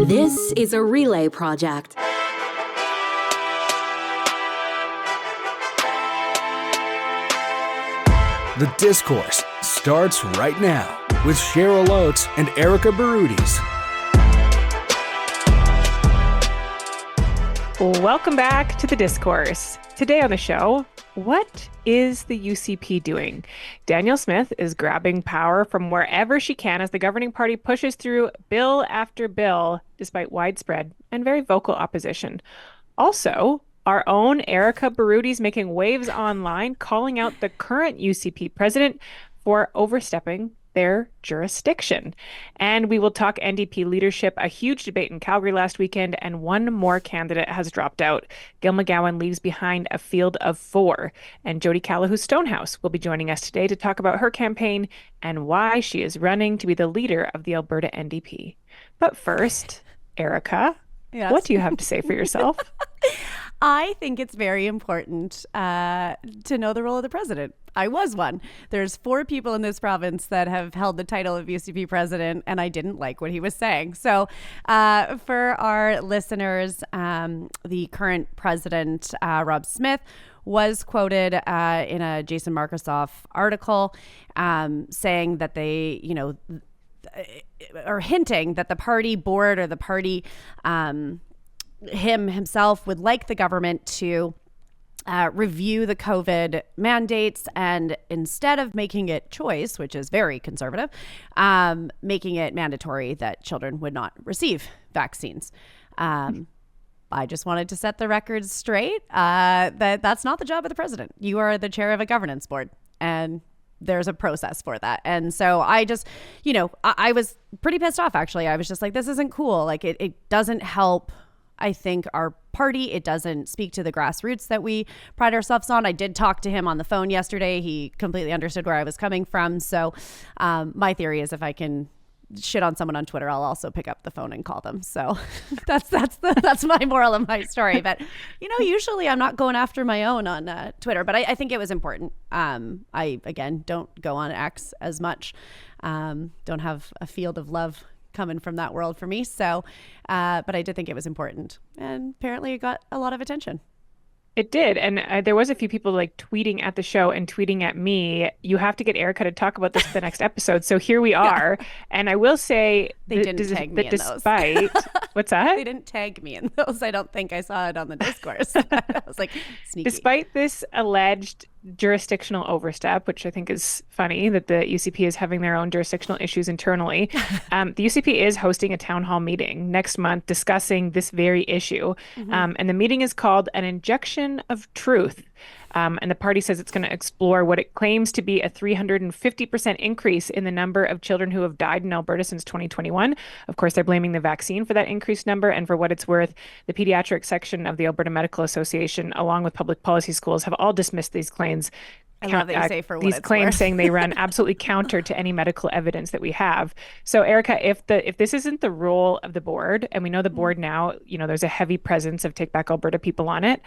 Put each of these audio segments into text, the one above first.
This is a relay project. The Discourse starts right now with Cheryl Oates and Erika Barootes. Welcome back to The Discourse. Today on the show, what is the UCP doing? Danielle Smith is grabbing power from wherever she can as the governing party pushes through bill after bill, despite widespread and very vocal opposition. Also, our own Erika Barootes making waves online, calling out the current UCP president for overstepping their jurisdiction. And we will talk NDP leadership, a huge debate in Calgary last weekend, and one more candidate has dropped out. Gil McGowan leaves behind a field of 4. And Jodi Calahoo Stonehouse will be joining us today to talk about her campaign and why she is running to be the leader of the Alberta NDP. But first, Erika, yes. What do you have to say for yourself? I think it's very important to know the role of the president. I was one. There's 4 people in this province that have held the title of UCP president, and I didn't like what he was saying. So for our listeners, the current president, Rob Smith, was quoted in a Jason Markusoff article saying that they, or hinting that the party board or the party himself would like the government to review the COVID mandates, and instead of making it choice, which is very conservative, making it mandatory that children would not receive vaccines. I just wanted to set the record straight that's not the job of the president. You are the chair of a governance board, and there's a process for that. And so I just, I was pretty pissed off, actually. I was just like, this isn't cool. Like it doesn't help, I think, our party. It doesn't speak to the grassroots that we pride ourselves on. I did talk to him on the phone yesterday. He completely understood where I was coming from. So my theory is if I can shit on someone on Twitter, I'll also pick up the phone and call them. So that's my moral of my story. But, usually I'm not going after my own on Twitter, but I think it was important. I, again, don't go on X as much. Don't have a field of love coming from that world for me. So, but I did think it was important, and apparently it got a lot of attention. It did. And there was a few people tweeting at the show and tweeting at me, you have to get Erika to talk about this the next episode. So here we are. Yeah. And I will say they didn't tag me in those. What's that? They didn't tag me in those. I don't think I saw it on the Discourse. I was like, sneaky. Despite this alleged jurisdictional overstep, which I think is funny that the UCP is having their own jurisdictional issues internally, the UCP is hosting a town hall meeting next month discussing this very issue. Mm-hmm. And the meeting is called An Injection of Truth. And the party says it's going to explore what it claims to be a 350% increase in the number of children who have died in Alberta since 2021. Of course, they're blaming the vaccine for that increased number. And for what it's worth, the pediatric section of the Alberta Medical Association, along with public policy schools, have all dismissed these claims. I love that you say for what these it's claims worth. Saying they run absolutely counter to any medical evidence that we have. So, Erika, if this isn't the role of the board, and we know the board now, there's a heavy presence of Take Back Alberta people on it,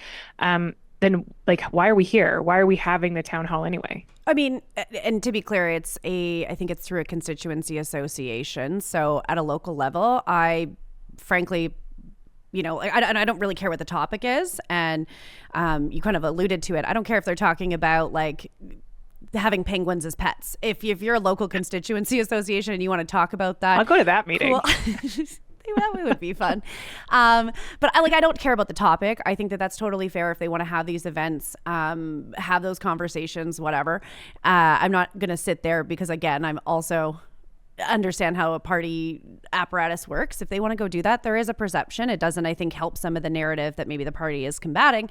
then why are we here? Why are we having the town hall anyway? I mean, and to be clear, I think it's through a constituency association. So at a local level, I frankly, I don't really care what the topic is. And you kind of alluded to it. I don't care if they're talking about having penguins as pets. If you're a local constituency association and you want to talk about that, I'll go to that meeting. Cool. That would be fun. But I don't care about the topic. I think that's totally fair if they want to have these events, have those conversations, whatever. I'm not going to sit there because, again, I'm also understand how a party apparatus works. If they want to go do that, there is a perception. It doesn't, I think, help some of the narrative that maybe the party is combating.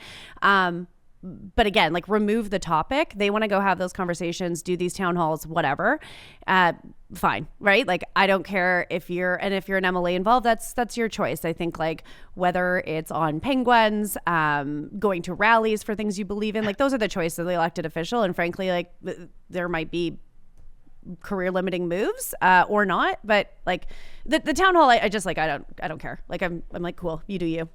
But again, remove the topic. They want to go have those conversations, do these town halls, whatever. Fine, right? I don't care if you're an MLA involved. That's your choice. I think whether it's on penguins, going to rallies for things you believe in, those are the choices of the elected official. And frankly, there might be career limiting moves or not. But the town hall, I just I don't care. I'm cool, you do you.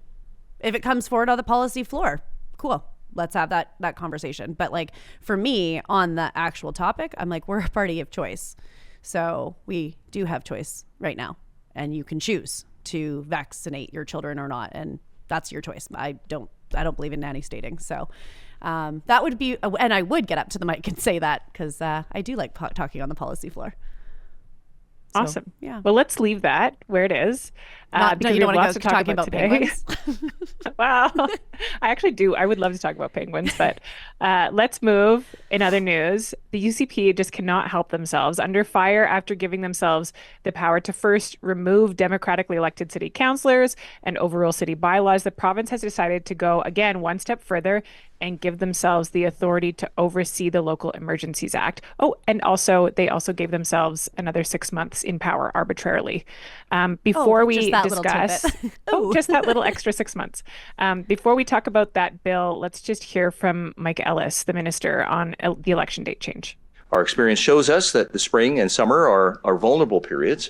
If it comes forward on the policy floor, cool. Let's have that conversation. But for me on the actual topic, I'm we're a party of choice. So we do have choice right now, and you can choose to vaccinate your children or not, and that's your choice. I don't believe in nanny stating. So that would be, and I would get up to the mic and say that because I do like talking on the policy floor. So, awesome. yeah. Well, let's leave that where it is. Because you we don't have want lots to to go talk talking about today. penguins? Well, I actually do. I would love to talk about penguins, but let's move. In other news, the UCP just cannot help themselves. Under fire after giving themselves the power to first remove democratically elected city councillors and overrule city bylaws, the province has decided to go again one step further and give themselves the authority to oversee the Local Emergencies Act. Oh, and also they also gave themselves another 6 months in power arbitrarily. Before we discuss, just that little extra 6 months. Before we talk about that bill, let's just hear from Mike Ellis, the minister, on the election date change. Our experience shows us that the spring and summer are vulnerable periods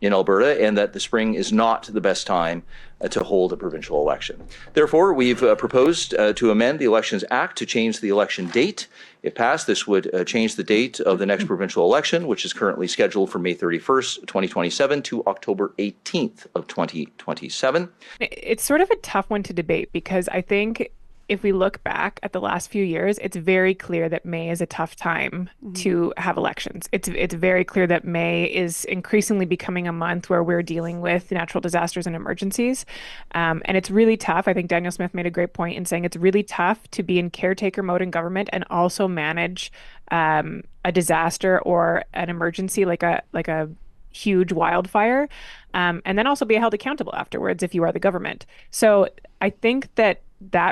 in Alberta, and that the spring is not the best time to hold a provincial election. Therefore, we've proposed to amend the Elections Act to change the election date. If passed, this would change the date of the next provincial election, which is currently scheduled for May 31st, 2027 to October 18th of 2027. It's sort of a tough one to debate because I think if we look back at the last few years, it's very clear that May is a tough time to have elections. It's very clear that May is increasingly becoming a month where we're dealing with natural disasters and emergencies. And it's really tough. I think Daniel Smith made a great point in saying it's really tough to be in caretaker mode in government and also manage a disaster or an emergency like a huge wildfire, and then also be held accountable afterwards if you are the government. So I think that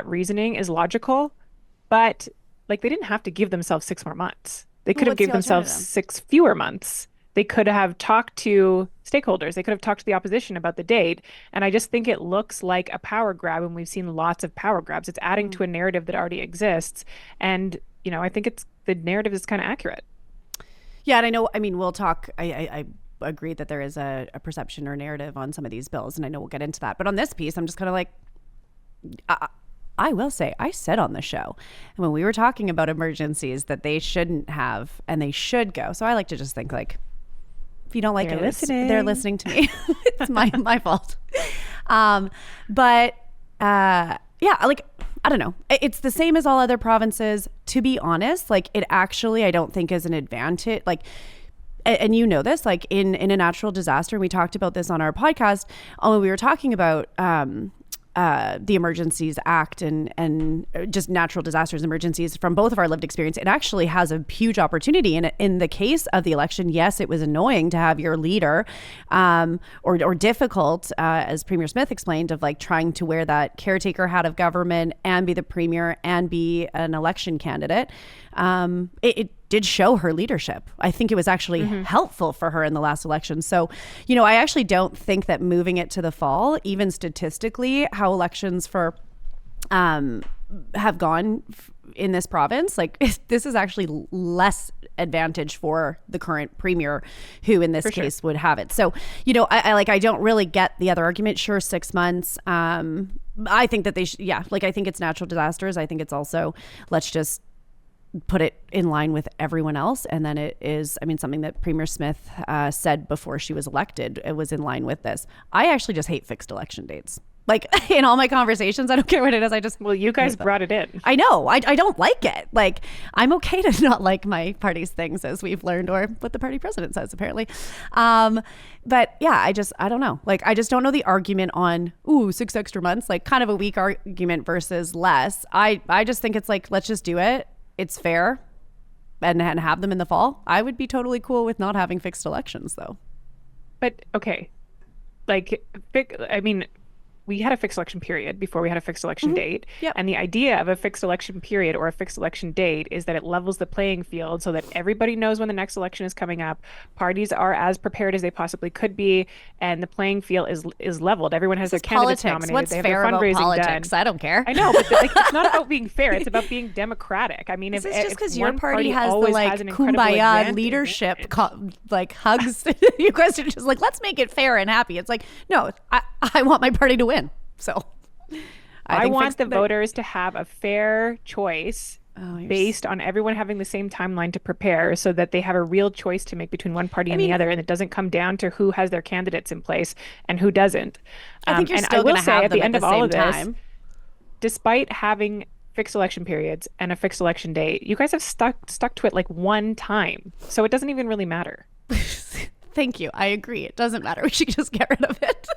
reasoning is logical, but like they didn't have to give themselves 6 more months. They could have given themselves 6 fewer months. They could have talked to stakeholders. They could have talked to the opposition about the date. And I just think it looks like a power grab, and we've seen lots of power grabs. It's adding to a narrative that already exists. And, I think the narrative is kind of accurate. Yeah, and we'll talk. I agree that there is a perception or narrative on some of these bills, and I know we'll get into that. But on this piece, I'm just kind of like, I will say, I said on the show, and when we were talking about emergencies, that they shouldn't have and they should go. So I like to just think like, if you don't like they're listening to me. It's my fault. But like, I don't know. It's the same as all other provinces. To be honest, like it actually, I don't think is an advantage. Like, and you know this, like in a natural disaster, and we talked about this on our podcast, we were talking about the Emergencies Act and just natural disasters, emergencies from both of our lived experience. It actually has a huge opportunity. And in the case of the election, yes, it was annoying to have your leader or difficult, as Premier Smith explained, of like trying to wear that caretaker hat of government and be the premier and be an election candidate. It did show her leadership. I think it was actually helpful for her in the last election. So, I actually don't think that moving it to the fall, even statistically, how elections for have gone in this province, like this is actually less advantage for the current premier, who in this case would have it. So, I don't really get the other argument. Sure, 6 months. I think that they should, I think it's natural disasters. I think it's also, let's just put it in line with everyone else. And then it is, something that Premier Smith said before she was elected, it was in line with this. I actually just hate fixed election dates. Like in all my conversations, I don't care what it is. Well, you guys brought it in. I know. I don't like it. Like, I'm okay to not like my party's things, as we've learned, or what the party president says, apparently. But yeah, I don't know. Like, I just don't know the argument on, 6 extra months, like kind of a weak argument versus less. I just think it's like, let's just do it. It's fair, and have them in the fall. I would be totally cool with not having fixed elections, though. But okay, we had a fixed election period before we had a fixed election date. Yep. And the idea of a fixed election period or a fixed election date is that it levels the playing field so that everybody knows when the next election is coming up. Parties are as prepared as they possibly could be, and the playing field is leveled. Everyone has their candidates nominated. What's they have fair their fundraising about politics? done. I don't care. I know, but it's not about being fair. It's about being democratic. This is just because your party has the kumbaya leadership hugs. You guys are just like, let's make it fair and happy. It's like, no, I want my party to win. So I want the voters to have a fair choice based on everyone having the same timeline to prepare so that they have a real choice to make between one party and the other, and it doesn't come down to who has their candidates in place and who doesn't. I think you're and still I will going to say have at them the end at of the all same of this, time. despite having fixed election periods and a fixed election date, you guys have stuck to it like one time. So it doesn't even really matter. Thank you. I agree. It doesn't matter. We should just get rid of it.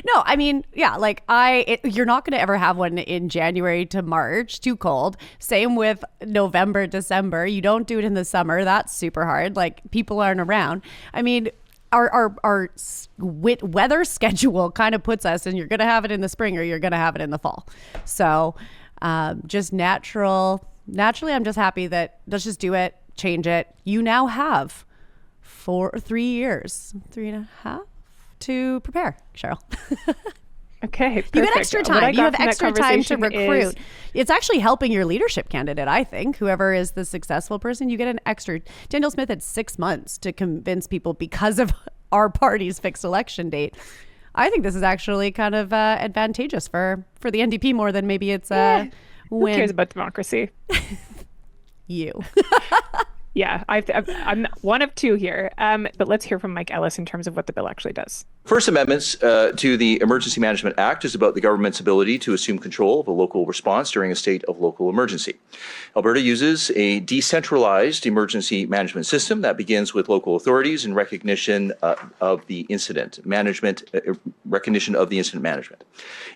No, I mean, yeah, like you're not going to ever have one in January to March, too cold. Same with November, December. You don't do it in the summer. That's super hard. Like, people aren't around. I mean, our weather schedule kind of puts us, and you're going to have it in the spring or you're going to have it in the fall. So just naturally, I'm just happy that let's just do it, change it. You now have 3 years, 3.5 to prepare, Cheryl. Okay, perfect. You get extra time. You have extra time to recruit. Is... It's actually helping your leadership candidate, I think. Whoever is the successful person, you get an extra. Daniel Smith had 6 months to convince people because of our party's fixed election date. I think this is actually kind of advantageous for the NDP more than maybe it's a win. Who cares about democracy? You. Yeah, I'm one of two here. But let's hear from Mike Ellis in terms of what the bill actually does. First amendments to the Emergency Management Act is about the government's ability to assume control of a local response during a state of local emergency. Alberta uses a decentralized emergency management system that begins with local authorities in recognition of the incident management.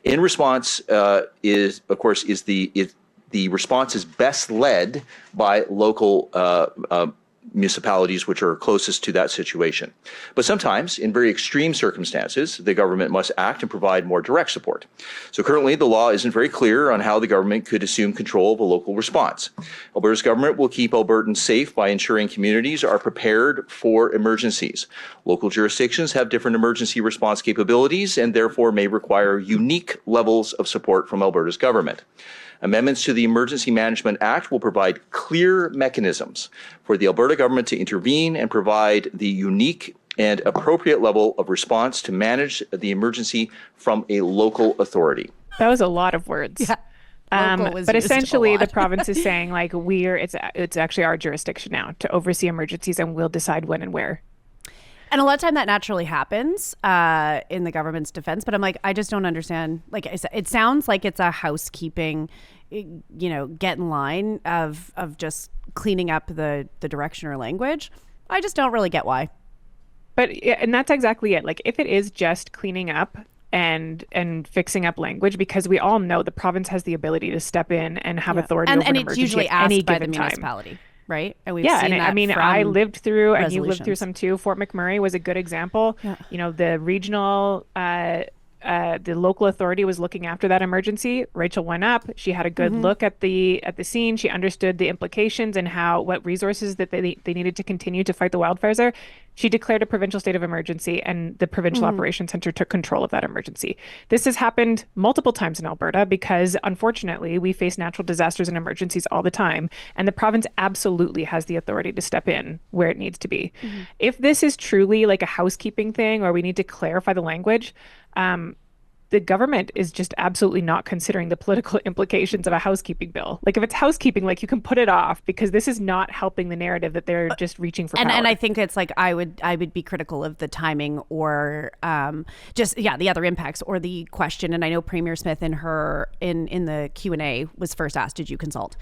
In response the response is best led by local municipalities which are closest to that situation. But sometimes, in very extreme circumstances, the government must act and provide more direct support. So currently, the law isn't very clear on how the government could assume control of a local response. Alberta's government will keep Albertans safe by ensuring communities are prepared for emergencies. Local jurisdictions have different emergency response capabilities and therefore may require unique levels of support from Alberta's government. Amendments to the Emergency Management Act will provide clear mechanisms for the Alberta government to intervene and provide the unique and appropriate level of response to manage the emergency from a local authority. That was a lot of words. Yeah. But essentially, the province is saying, like, it's actually our jurisdiction now to oversee emergencies, and we'll decide when and where. And a lot of time that naturally happens in the government's defense. But I'm like, I just don't understand. Like I said, it sounds like it's a housekeeping, get in line of just cleaning up the direction or language. I just don't really get why. But and that's exactly it. Like, if it is just cleaning up and fixing up language, because we all know the province has the ability to step in and have authority over an it's emergency usually at any asked by given the time. municipality. Right. And we've seen that. I mean, I lived through, and you lived through resolutions. some too. Fort McMurray was a good example. Yeah. The regional, the local authority was looking after that emergency. Rachel went up. She had a good look at the scene. She understood the implications and what resources that they needed to continue to fight the wildfires there. She declared a provincial state of emergency, and the Provincial Operations Center took control of that emergency. This has happened multiple times in Alberta because, unfortunately, we face natural disasters and emergencies all the time, and the province absolutely has the authority to step in where it needs to be. If this is truly like a housekeeping thing, or we need to clarify the language, the government is just absolutely not considering the political implications of a housekeeping bill. Like, if it's housekeeping, like, you can put it off because this is not helping the narrative that they're just reaching for power. And I think it's like I would be critical of the timing or the other impacts or the question. And I know Premier Smith in the Q&A was first asked, did you consult?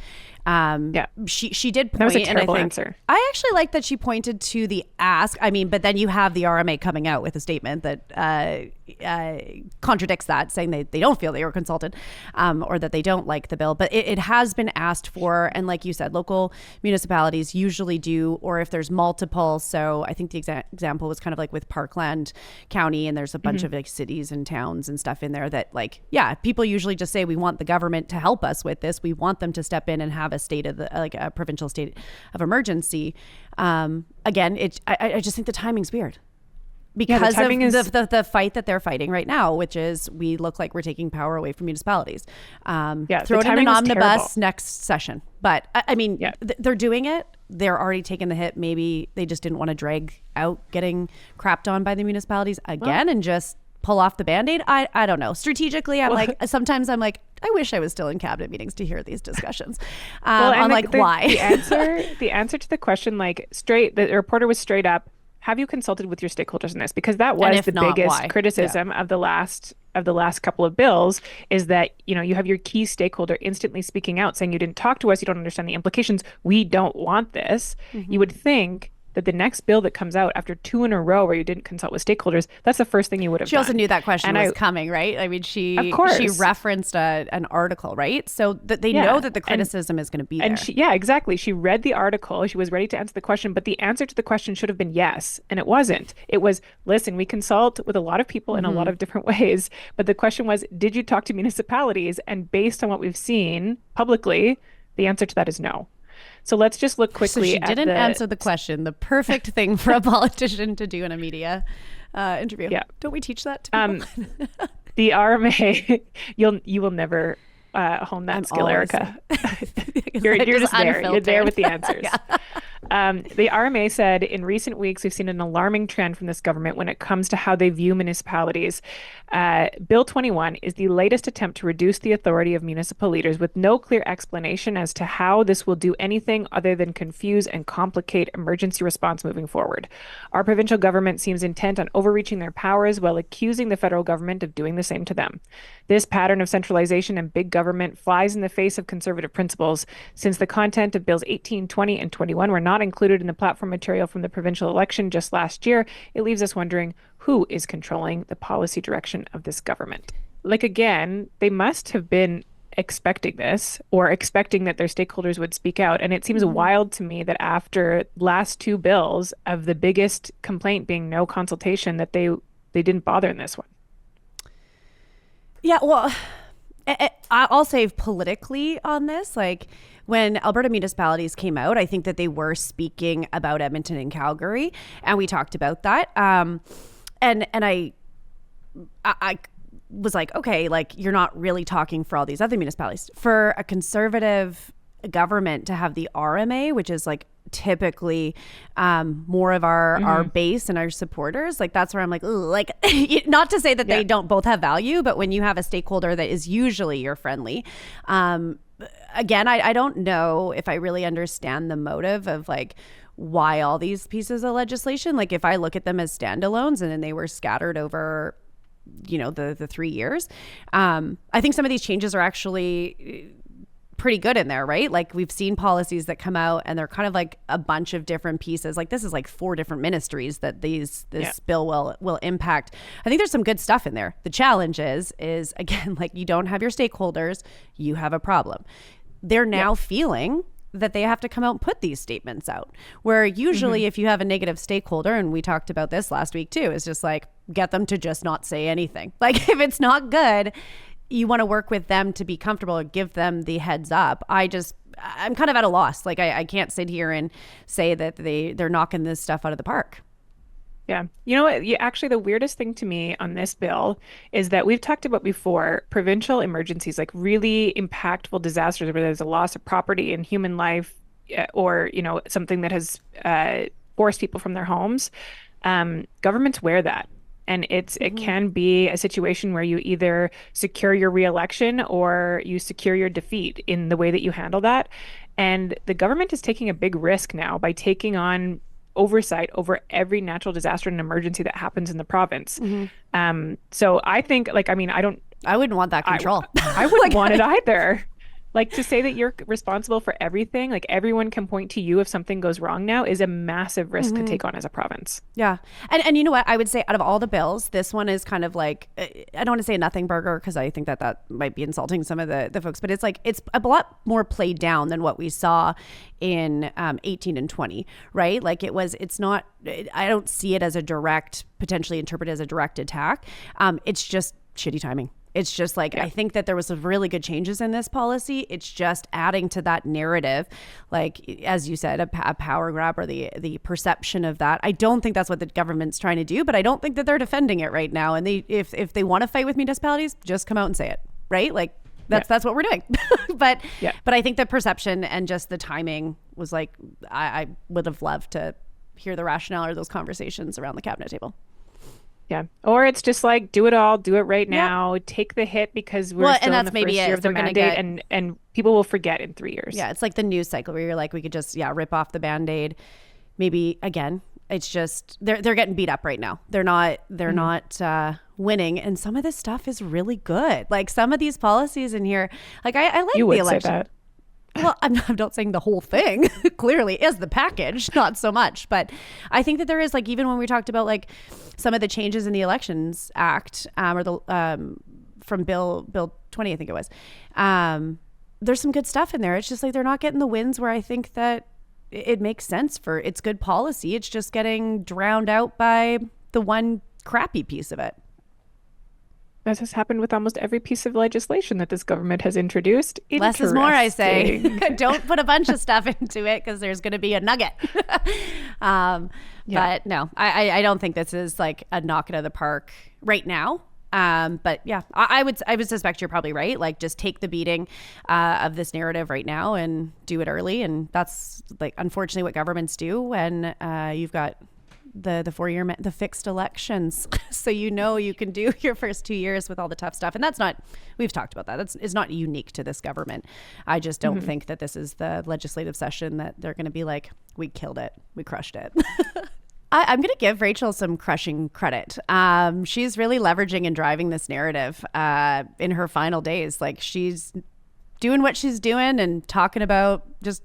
She did point. That was a terrible and answer. I actually like that she pointed to the ask. I mean, but then you have the RMA coming out with a statement that contradicts that, saying they don't feel they were consulted or that they don't like the bill. But it has been asked for. And like you said, local municipalities usually do, or if there's multiple. So I think the example was kind of like with Parkland County, and there's a bunch of like cities and towns and stuff in there that people usually just say, we want the government to help us with this. We want them to step in and have a state of a provincial state of emergency. Again, I just think the timing's weird. Because of the fight that they're fighting right now, which is we look like we're taking power away from municipalities. Throw it in an omnibus next session. But I mean, they're doing it. They're already taking the hit. Maybe they just didn't want to drag out getting crapped on by the municipalities again and just pull off the Band-Aid. I don't know. Strategically, sometimes I'm like, I wish I was still in cabinet meetings to hear these discussions And why. The answer to the question, the reporter was straight up, have you consulted with your stakeholders in this? Because that was the biggest criticism of the last couple of bills, is that, you have your key stakeholder instantly speaking out saying, you didn't talk to us, you don't understand the implications, we don't want this. You would think that the next bill that comes out after 2 in a row where you didn't consult with stakeholders, that's the first thing you would have done. She also knew that question was coming, right? I mean, she referenced an article, right? So that they know that the criticism is going to be there. And exactly. She read the article. She was ready to answer the question, but the answer to the question should have been yes, and it wasn't. It was, listen, we consult with a lot of people in a lot of different ways, but the question was, did you talk to municipalities? And based on what we've seen publicly, the answer to that is no. So let's just look quickly at she didn't answer the question. The perfect thing for a politician to do in a media interview. Yeah. Don't we teach that to people? The RMA, you will never hone that skill, Erika. You're just there. You're there with the answers. The RMA said, in recent weeks, we've seen an alarming trend from this government when it comes to how they view municipalities. Bill 21 is the latest attempt to reduce the authority of municipal leaders with no clear explanation as to how this will do anything other than confuse and complicate emergency response moving forward. Our provincial government seems intent on overreaching their powers while accusing the federal government of doing the same to them. This pattern of centralization and big government flies in the face of conservative principles. Since the content of Bills 18, 20, and 21 were not included in the platform material from the provincial election just last year, it leaves us wondering who is controlling the policy direction of this government. Again, they must have been expecting this, or expecting that their stakeholders would speak out. And it seems wild to me that after last 2 bills, of the biggest complaint being no consultation, that they didn't bother in this one. Yeah, well, I'll say politically on this, when Alberta municipalities came out, I think that they were speaking about Edmonton and Calgary, and we talked about that. And I was like, okay, you're not really talking for all these other municipalities. For a conservative government to have the RMA, which is typically more of our base and our supporters, that's where I'm not to say that they don't both have value, but when you have a stakeholder that is usually your friendly, again, I don't know if I really understand the motive of why all these pieces of legislation. If I look at them as standalones and then they were scattered over the 3 years, I think some of these changes are actually pretty good in there, right? We've seen policies that come out and they're kind of a bunch of different pieces. This is 4 different ministries that this bill will impact. I think there's some good stuff in there. The challenge is again, you don't have your stakeholders, you have a problem. They're now feeling that they have to come out and put these statements out, where usually if you have a negative stakeholder, and we talked about this last week too, is just get them to just not say anything. If it's not good, you want to work with them to be comfortable and give them the heads up. I'm kind of at a loss. I can't sit here and say that they're knocking this stuff out of the park. Yeah. You know what? Actually, the weirdest thing to me on this bill is that we've talked about before provincial emergencies, really impactful disasters where there's a loss of property and human life, or, something that has forced people from their homes. Governments wear that. And it can be a situation where you either secure your reelection or you secure your defeat in the way that you handle that. And the government is taking a big risk now by taking on oversight over every natural disaster and emergency that happens in the province. So I think, I wouldn't want that control. I wouldn't want it either. To say that you're responsible for everything, everyone can point to you if something goes wrong now, is a massive risk to take on as a province. Yeah. And you know what? I would say out of all the bills, this one is kind of I don't want to say a nothing burger, because I think that might be insulting some of the folks, but it's it's a lot more played down than what we saw in 18 and 20, right? It's not, I don't see it as potentially interpreted as a direct attack. It's just shitty timing. It's just I think that there was some really good changes in this policy. It's just adding to that narrative, as you said, a power grab, or the perception of that. I don't think that's what the government's trying to do, but I don't think that they're defending it right now. And if they want to fight with municipalities, just come out and say it, right? That's what we're doing. But I think the perception and just the timing was I would have loved to hear the rationale or those conversations around the cabinet table. Yeah. Or it's just like, do it all, do it right Yep. now, take the hit because we're Well, still and in that's the maybe first it. year Is of the they're going to mandate, get, and people will forget in 3 years. yeah, it's like the news cycle where you're like, we could just, yeah, rip off the Band-Aid. Maybe again, it's just they're getting beat up right now. They're not winning, and some of this stuff is really good. Like some of these policies in here, like I like You the would say election. that. Well, I'm not saying the whole thing clearly is the package, not so much. But I think that there is, like, even when we talked about like some of the changes in the Elections Act or the from Bill 20, I think it was, there's some good stuff in there. It's just like they're not getting the wins where I think that it makes sense for it's good policy. It's just getting drowned out by the one crappy piece of it. This has happened with almost every piece of legislation that this government has introduced. Less is more, I say. Interesting. Don't put a bunch of stuff into it because there's going to be a nugget. But no, I don't think this is like a knock it out of the park right now. But yeah, I would suspect you're probably right. Like just take the beating of this narrative right now and do it early. And that's like unfortunately what governments do when you've got the 4-year the fixed elections. So you can do your first 2 years with all the tough stuff. And that's not, we've talked about that. It's not unique to this government. I just don't think that this is the legislative session that they're going to be like, we killed it. We crushed it. I'm going to give Rachel some crushing credit. She's really leveraging and driving this narrative in her final days. Like she's doing what she's doing and talking about just,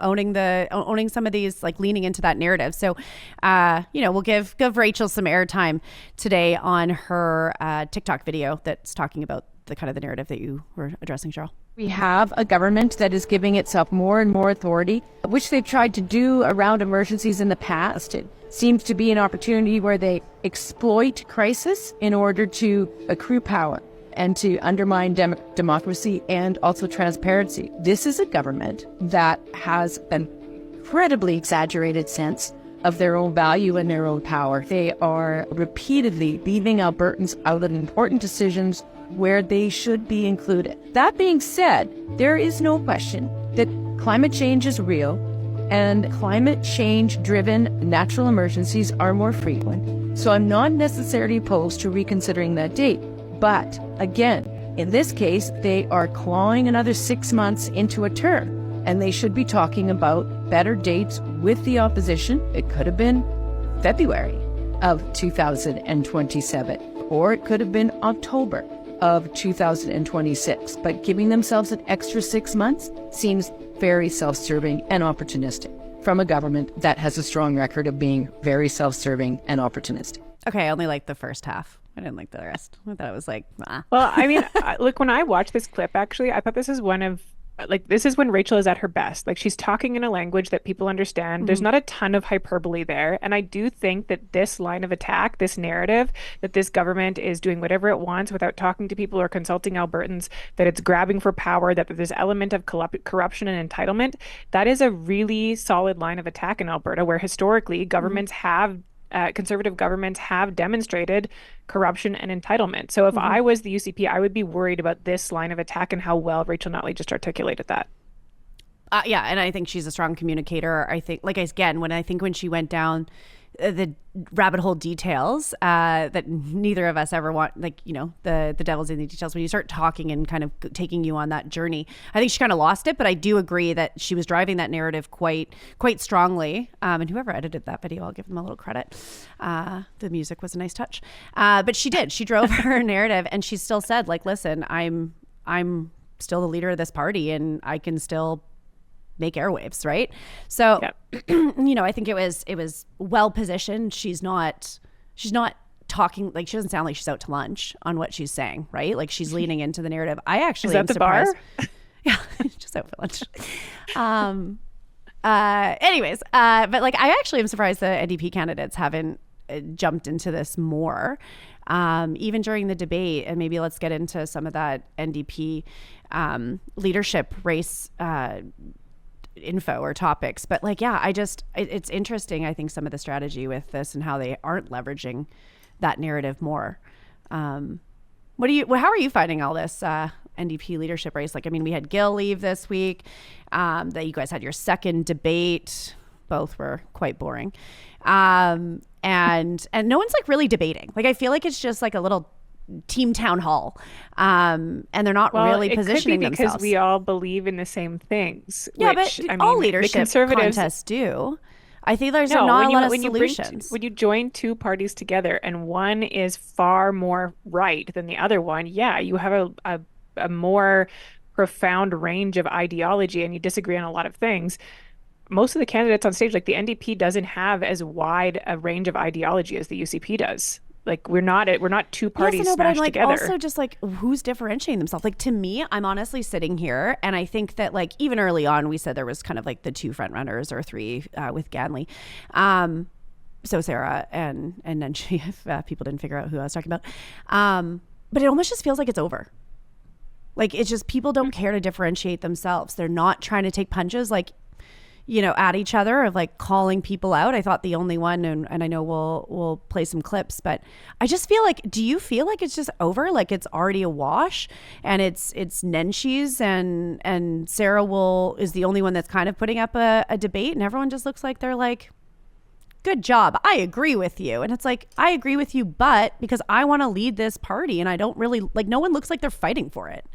owning some of these, like leaning into that narrative. So, we'll give Rachel some airtime today on her TikTok video that's talking about the kind of the narrative that you were addressing, Cheryl. We have a government that is giving itself more and more authority, which they've tried to do around emergencies in the past. It seems to be an opportunity where they exploit crisis in order to accrue power and to undermine democracy and also transparency. This is a government that has an incredibly exaggerated sense of their own value and their own power. They are repeatedly leaving Albertans out of important decisions where they should be included. That being said, there is no question that climate change is real and climate change-driven natural emergencies are more frequent. So I'm not necessarily opposed to reconsidering that date. But again, in this case, they are clawing another 6 months into a term, and they should be talking about better dates with the opposition. It could have been February of 2027, or it could have been October of 2026. But giving themselves an extra 6 months seems very self-serving and opportunistic from a government that has a strong record of being very self-serving and opportunistic. Okay, I only liked the first half. I didn't like the rest. I thought it was like, ah. Well, I mean, look, when I watched this clip, actually, I thought this is this is when Rachel is at her best. Like she's talking in a language that people understand. There's not a ton of hyperbole there. And I do think that this line of attack, this narrative that this government is doing whatever it wants without talking to people or consulting Albertans, that it's grabbing for power, that there's element of corruption and entitlement, that is a really solid line of attack in Alberta, where historically governments have conservative governments have demonstrated corruption and entitlement. So if I was the UCP, I would be worried about this line of attack and how well Rachel Notley just articulated that. Yeah, and I think she's a strong communicator. I think, like, again, when she went down the rabbit hole details that neither of us ever want, like, the devil's in the details. When you start talking and kind of taking you on that journey, I think she kind of lost it. But I do agree that she was driving that narrative quite strongly. And whoever edited that video, I'll give them a little credit. The music was a nice touch. But she drove her narrative, and she still said, like, listen, I'm still the leader of this party, and I can still make airwaves, right? So, I think it was well positioned. She's not talking, like, she doesn't sound like she's out to lunch on what she's saying, right? Like she's leaning into the narrative. I actually am surprised. Bar? Yeah, just out for lunch. But like I actually am surprised the NDP candidates haven't jumped into this more. Even during the debate, and maybe let's get into some of that NDP leadership race info or topics. But like, yeah, it's interesting. I think some of the strategy with this and how they aren't leveraging that narrative more. How are you finding all this NDP leadership race? Like, I mean, we had Gil leave this week, that you guys had your second debate. Both were quite boring. And no one's like really debating. Like, I feel like it's just like a little team town hall. And they're not really positioning because themselves. we all believe in the same things. Yeah, which, but I mean, all the leadership conservatives contests do. I think there's No, not when a lot of when solutions. when you join two parties together and one is far more right than the other one, yeah, you have a more profound range of ideology and you disagree on a lot of things. Most of the candidates on stage, like the NDP, doesn't have as wide a range of ideology as the UCP does. Like we're not two parties Yes, I know, but I'm smashed like together. also just like who's differentiating themselves? Like to me, I'm honestly sitting here and I think that like even early on we said there was kind of like the two front runners or three with Ganley. So Sarah and then she, if people didn't figure out who I was talking about. But it almost just feels like it's over. Like it's just people don't care to differentiate themselves. They're not trying to take punches like at each other of like calling people out. I thought the only one, and I know we'll play some clips, but I just feel like, do you feel like it's just over? Like it's already a wash and it's Nenshis and Sarah is the only one that's kind of putting up a debate and everyone just looks like they're like, good job. I agree with you. And it's like, I agree with you, but because I want to lead this party and I don't really like, no one looks like they're fighting for it.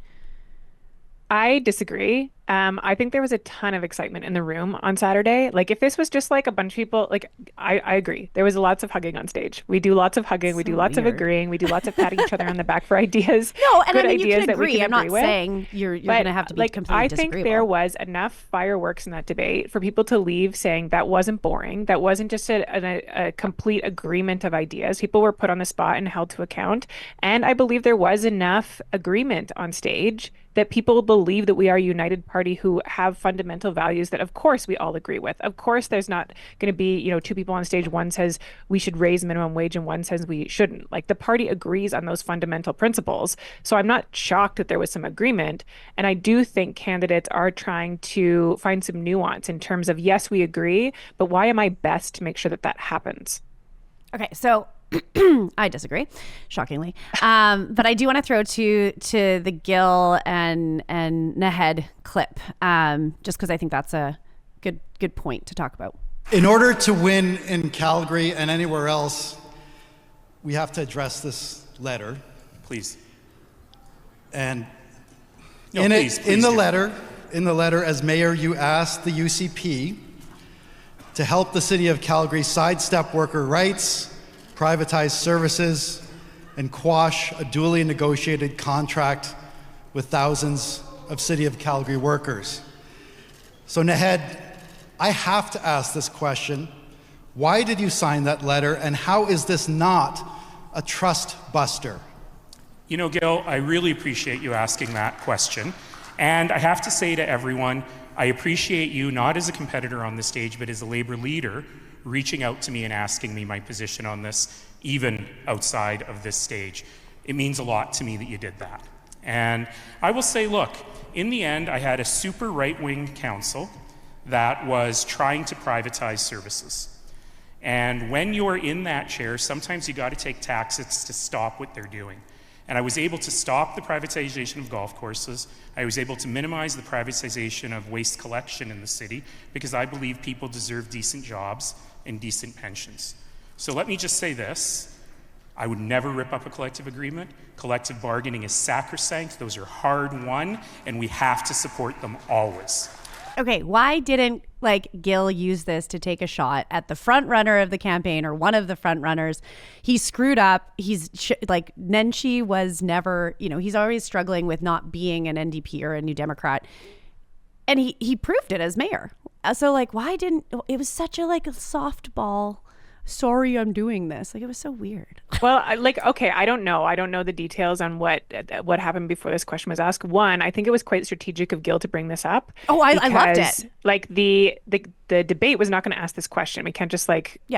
I disagree. I think there was a ton of excitement in the room on Saturday. Like if this was just like a bunch of people, like I agree. There was lots of hugging on stage. We do lots of hugging. We do lots of agreeing. We do lots of patting each other on the back for ideas. No, and good I mean, you ideas can agree. I'm not agree with. saying you're going to have to be like, completely I think disagreeable. there was enough fireworks in that debate for people to leave saying that wasn't boring. That wasn't just a complete agreement of ideas. People were put on the spot and held to account. And I believe there was enough agreement on stage that people believe that we are a united party who have fundamental values that of course we all agree with. Of course there's not going to be, two people on stage. One says we should raise minimum wage and one says we shouldn't. Like the party agrees on those fundamental principles. So I'm not shocked that there was some agreement. And I do think candidates are trying to find some nuance in terms of, yes, we agree, but why am I best to make sure that that happens? Okay, so I disagree, shockingly. But I do want to throw to the Gill and Nahed clip, just because I think that's a good point to talk about. In order to win in Calgary and anywhere else, we have to address this letter. Please. And No, in please, it, please in the do. letter, as mayor, you asked the UCP to help the city of Calgary sidestep worker rights, privatize services, and quash a duly negotiated contract with thousands of City of Calgary workers. So Nahed, I have to ask this question. Why did you sign that letter, and how is this not a trust buster? Gil, I really appreciate you asking that question. And I have to say to everyone, I appreciate you not as a competitor on the stage, but as a Labour leader, reaching out to me and asking me my position on this, even outside of this stage. It means a lot to me that you did that. And I will say, look, in the end, I had a super right-wing council that was trying to privatize services. And when you're in that chair, sometimes you got to take tactics to stop what they're doing. And I was able to stop the privatization of golf courses. I was able to minimize the privatization of waste collection in the city because I believe people deserve decent jobs and decent pensions. So let me just say this. I would never rip up a collective agreement. Collective bargaining is sacrosanct. Those are hard won, and we have to support them always. Okay, why didn't Gill use this to take a shot at the front runner of the campaign or one of the front runners? He screwed up. He's Nenshi was never, he's always struggling with not being an NDP or a New Democrat. And he proved it as mayor. So why didn't, it was such a softball. Sorry, I'm doing this. It was so weird. Well, okay, I don't know. I don't know the details on what happened before this question was asked. One, I think it was quite strategic of Gil to bring this up. Oh, I loved it. The debate was not going to ask this question. We can't just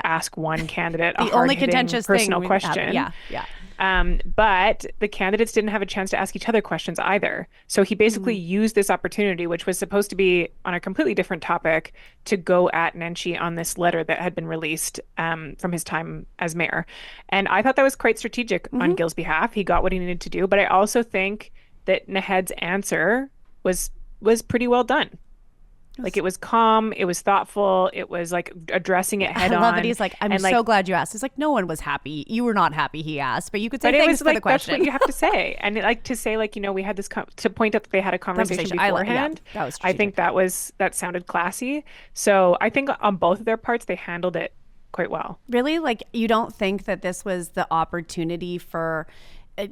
ask one candidate a the only contentious personal thing question. Yeah. But the candidates didn't have a chance to ask each other questions either. So he basically used this opportunity, which was supposed to be on a completely different topic, to go at Nenshi on this letter that had been released from his time as mayor. And I thought that was quite strategic on Gil's behalf. He got what he needed to do. But I also think that Nahed's answer was pretty well done. Like it was calm, it was thoughtful, it was like addressing it head on. I love that he's like, I'm and, so glad you asked. It's like, no one was happy. You were not happy, he asked, but you could say but it thanks was for like, the question. that's what you have to say. And like to say like, we had this, to point out that they had a conversation beforehand. That was I think that sounded classy. So I think on both of their parts, they handled it quite well. Really? Like, you don't think that this was the opportunity for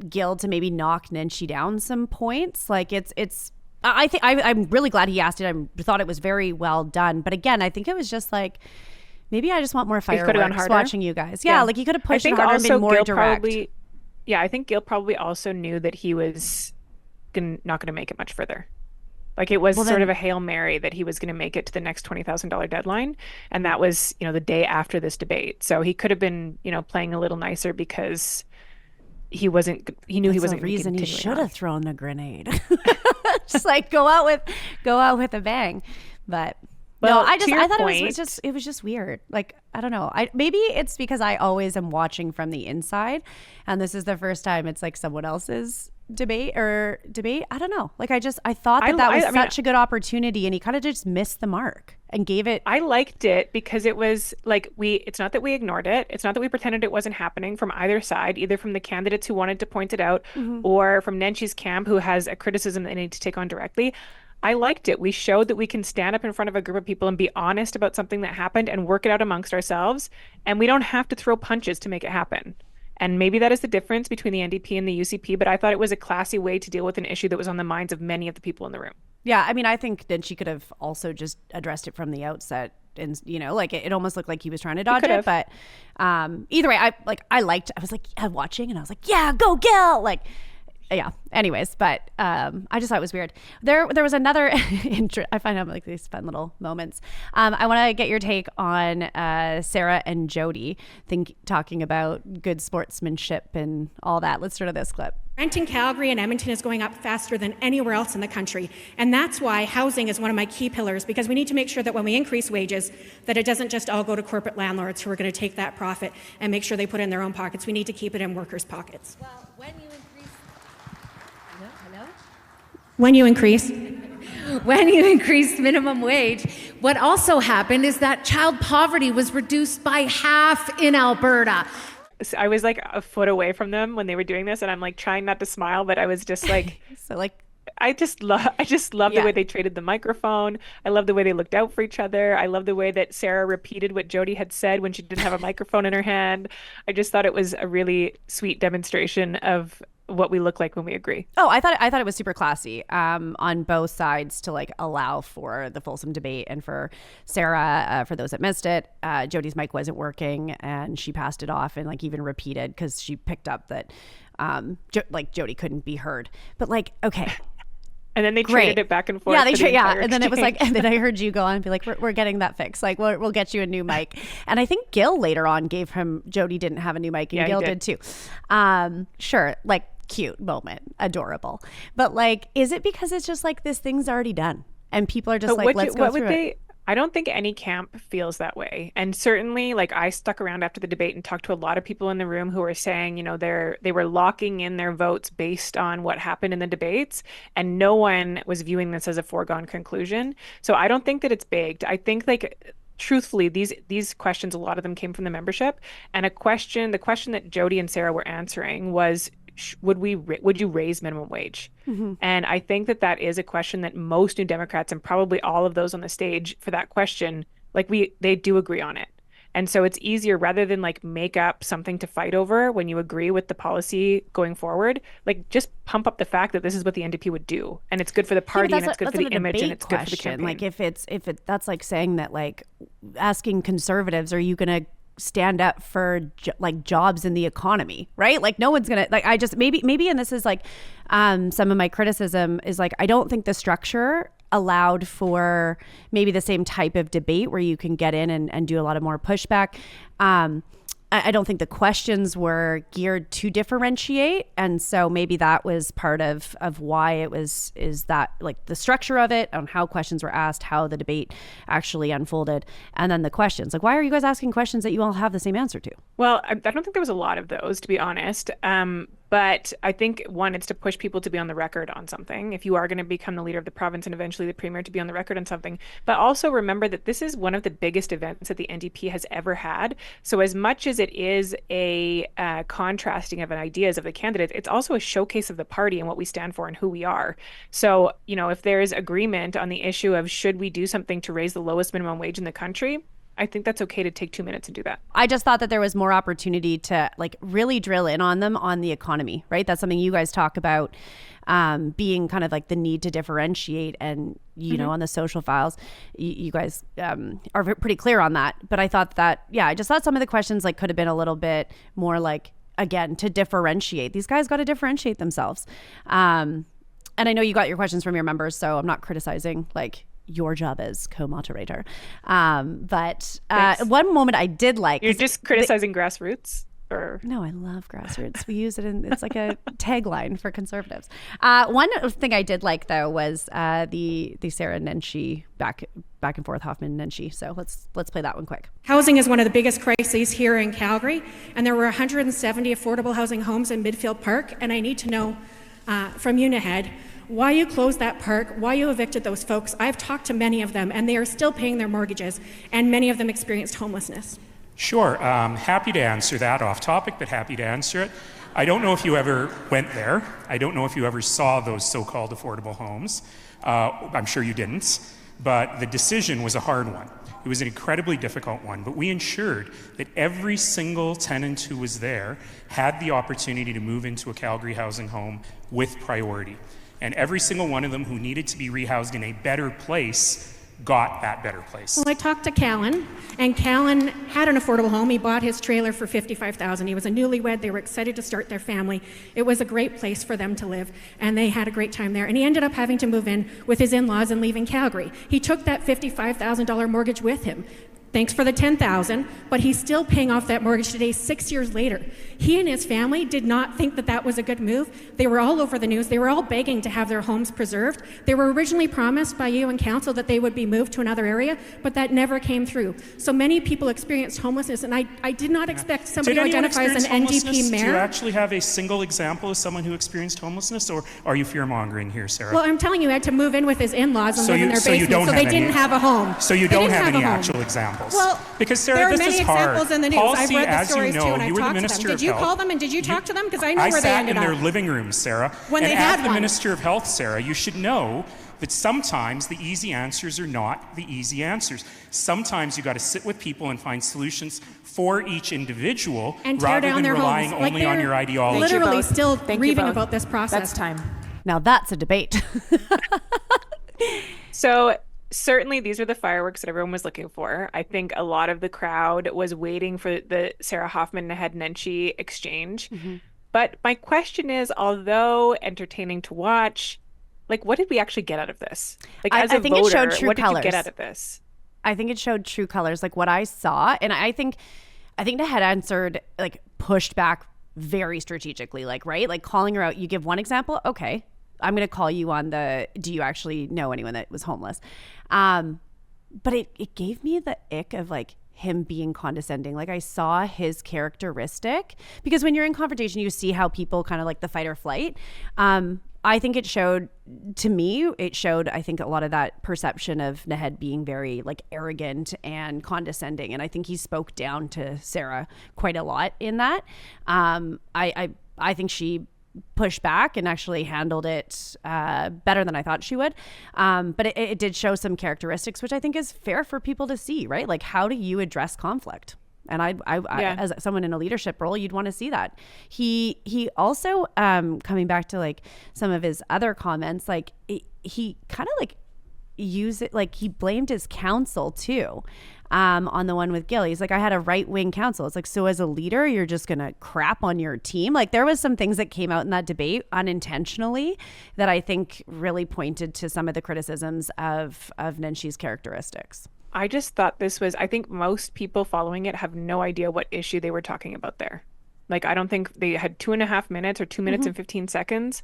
Gil to maybe knock Nenshi down some points? Like I think I'm really glad he asked it. I thought it was very well done. But again, I think it was just like, maybe I just want more fireworks watching you guys. Yeah, like he could have pushed it harder and been more direct. I think Gil probably also knew that he was not going to make it much further. Like it was sort of a Hail Mary that he was going to make it to the next $20,000 deadline. And that was, the day after this debate. So he could have been, playing a little nicer because he knew he wasn't. The reason he should have thrown the grenade. Just like go out with a bang. But no, I thought it was just weird. Like, I don't know. Maybe it's because I always am watching from the inside, and this is the first time it's like someone else's debate. I don't know. Like I thought that was such a good opportunity, and he kind of just missed the mark and gave it. I liked it because it was like it's not that we ignored it. It's not that we pretended it wasn't happening from either side, either from the candidates who wanted to point it out or from Nenshi's camp who has a criticism that they need to take on directly. I liked it. We showed that we can stand up in front of a group of people and be honest about something that happened and work it out amongst ourselves. And we don't have to throw punches to make it happen. And maybe that is the difference between the NDP and the UCP, but I thought it was a classy way to deal with an issue that was on the minds of many of the people in the room. Yeah, I mean, I think then she could have also just addressed it from the outset. And, like it almost looked like he was trying to dodge it. But either way, I was like watching and I was like, yeah, go Gil. Like, yeah. Anyways, but I just thought it was weird. There was another. I find out like these fun little moments. I want to get your take on Sarah and Jodi talking about good sportsmanship and all that. Let's start with this clip. Rent in Calgary and Edmonton is going up faster than anywhere else in the country. And that's why housing is one of my key pillars, because we need to make sure that when we increase wages, that it doesn't just all go to corporate landlords who are going to take that profit and make sure they put it in their own pockets. We need to keep it in workers' pockets. Well, When you increase minimum wage, what also happened is that child poverty was reduced by half in Alberta. I was like a foot away from them when they were doing this, and I'm like trying not to smile, but I was just like, I just love the way they traded the microphone. I love the way they looked out for each other. I love the way that Sarah repeated what Jodi had said when she didn't have a microphone in her hand. I just thought it was a really sweet demonstration of what we look like when we agree. Oh, I thought it was super classy on both sides to like allow for the fulsome debate. And for Sarah, for those that missed it, Jodi's mic wasn't working and she passed it off and like even repeated because she picked up that Jodi couldn't be heard. But like, okay. And then they traded it back and forth. Yeah, and then it was like, and then I heard you go on and be like, we're getting that fixed. Like, we'll get you a new mic. And I think Gil later on gave him, Jodi didn't have a new mic, and Gil did too. Sure, like cute moment, adorable. But like, is it because it's just like this thing's already done and people are just let's go through it? I don't think any camp feels that way. And certainly, like, I stuck around after the debate and talked to a lot of people in the room who were saying, they were locking in their votes based on what happened in the debates, and no one was viewing this as a foregone conclusion. So I don't think that it's baked. I think, like, truthfully, these questions, a lot of them came from the membership, and the question that Jodi and Sarah were answering was, would you raise minimum wage? Mm-hmm. And I think that is a question that most New Democrats and probably all of those on the stage for that question, like they do agree on it. And so it's easier rather than like make up something to fight over when you agree with the policy going forward, like just pump up the fact that this is what the NDP would do. And it's good for the party and it's good for the image and it's good for the campaign. Like if that's like saying that, like asking conservatives, are you going to stand up for like jobs in the economy, right? Like no one's gonna, like, I just maybe and this is like some of my criticism is like I don't think the structure allowed for maybe the same type of debate where you can get in and do a lot of more pushback. I don't think the questions were geared to differentiate. And so maybe that was part of why is that like the structure of it, on how questions were asked, how the debate actually unfolded. And then the questions, like, why are you guys asking questions that you all have the same answer to? Well, I don't think there was a lot of those, to be honest. But I think, one, it's to push people to be on the record on something. If you are going to become the leader of the province and eventually the premier, to be on the record on something. But also remember that this is one of the biggest events that the NDP has ever had. So as much as it is a contrasting of ideas of the candidates, it's also a showcase of the party and what we stand for and who we are. So, if there is agreement on the issue of should we do something to raise the lowest minimum wage in the country, I think that's okay to take 2 minutes and do that. I just thought that there was more opportunity to really drill in on them on the economy, right? That's something you guys talk about, being kind of the need to differentiate, and on the social files, you guys are pretty clear on that. But I thought that, I just thought some of the questions could have been a little bit more again, to differentiate. These guys got to differentiate themselves. And I know you got your questions from your members, so I'm not criticizing your job as co-moderator. But one moment I did like... You're just criticizing grassroots? Or no, I love grassroots. We use it it's like a tagline for Conservatives. One thing I did like, though, was the Sarah Nenshi back and forth, Hoffman Nenshi. So let's play that one quick. Housing is one of the biggest crises here in Calgary, and there were 170 affordable housing homes in Midfield Park, and I need to know from you, Naheed, why you closed that park, why you evicted those folks. I've talked to many of them, and they are still paying their mortgages, and many of them experienced homelessness. Sure, happy to answer that, off topic, but happy to answer it. I don't know if you ever went there. I don't know if you ever saw those so-called affordable homes. I'm sure you didn't, but the decision was a hard one. It was an incredibly difficult one, but we ensured that every single tenant who was there had the opportunity to move into a Calgary housing home with priority. And every single one of them who needed to be rehoused in a better place got that better place. Well, I talked to Callan, and Callan had an affordable home. He bought his trailer for $55,000. He was a newlywed. They were excited to start their family. It was a great place for them to live, and they had a great time there. And he ended up having to move in with his in-laws and leaving Calgary. He took that $55,000 mortgage with him. Thanks for the $10,000, but he's still paying off that mortgage today, 6 years later. He and his family did not think that that was a good move. They were all over the news. They were all begging to have their homes preserved. They were originally promised by you and council that they would be moved to another area, but that never came through. So many people experienced homelessness, and I did not expect somebody to identify as an NDP mayor. Do you actually have a single example of someone who experienced homelessness, or are you fear-mongering here, Sarah? Well, I'm telling you, I had to move in with his in-laws and live in their basement, so they didn't have a home. So you don't have any actual examples? Well, because Sarah, there are this many is hard. examples in the news. Policy, I've read the as stories you know, too, and I've you were the talked to Minister them. of Did you Health. call them and did you talk to them? Because I know where they ended up. I sat in their living rooms, Sarah. When they and had as the one. Minister of Health, Sarah, you should know that sometimes the easy answers are not the easy answers. Sometimes you got to sit with people and find solutions for each individual and tear rather down than their relying homes. only on your ideology. Literally still grieving about this process. That's time. Now that's a debate. So certainly these were the fireworks that everyone was looking for. I think a lot of the crowd was waiting for the Sarah Hoffman Naheed Nenshi exchange. Mm-hmm. But my question is, although entertaining to watch, what did we actually get out of this? As a think voter, it showed true what did colors. you get out of this? I think it showed true colors, what I saw. And I think Naheed answered, pushed back very strategically, right? Calling her out. You give one example, okay, I'm going to call you on do you actually know anyone that was homeless? But it gave me the ick of him being condescending. I saw his characteristic, because when you're in confrontation, you see how people kind of the fight or flight. I think it showed, I think a lot of that perception of Naheed being very arrogant and condescending. And I think he spoke down to Sarah quite a lot in that. I think she pushed back and actually handled it better than I thought she would. But it did show some characteristics, which I think is fair for people to see, right? How do you address conflict? And I as someone in a leadership role, you'd want to see that. He also, coming back to some of his other comments, he kind of used it, he blamed his council too. On the one with Gill, he's I had a right-wing council. It's so as a leader, you're just going to crap on your team. There was some things that came out in that debate unintentionally that I think really pointed to some of the criticisms of Nenshi's characteristics. I just thought I think most people following it have no idea what issue they were talking about there. I don't think they had 2.5 minutes or 2 minutes and 15 seconds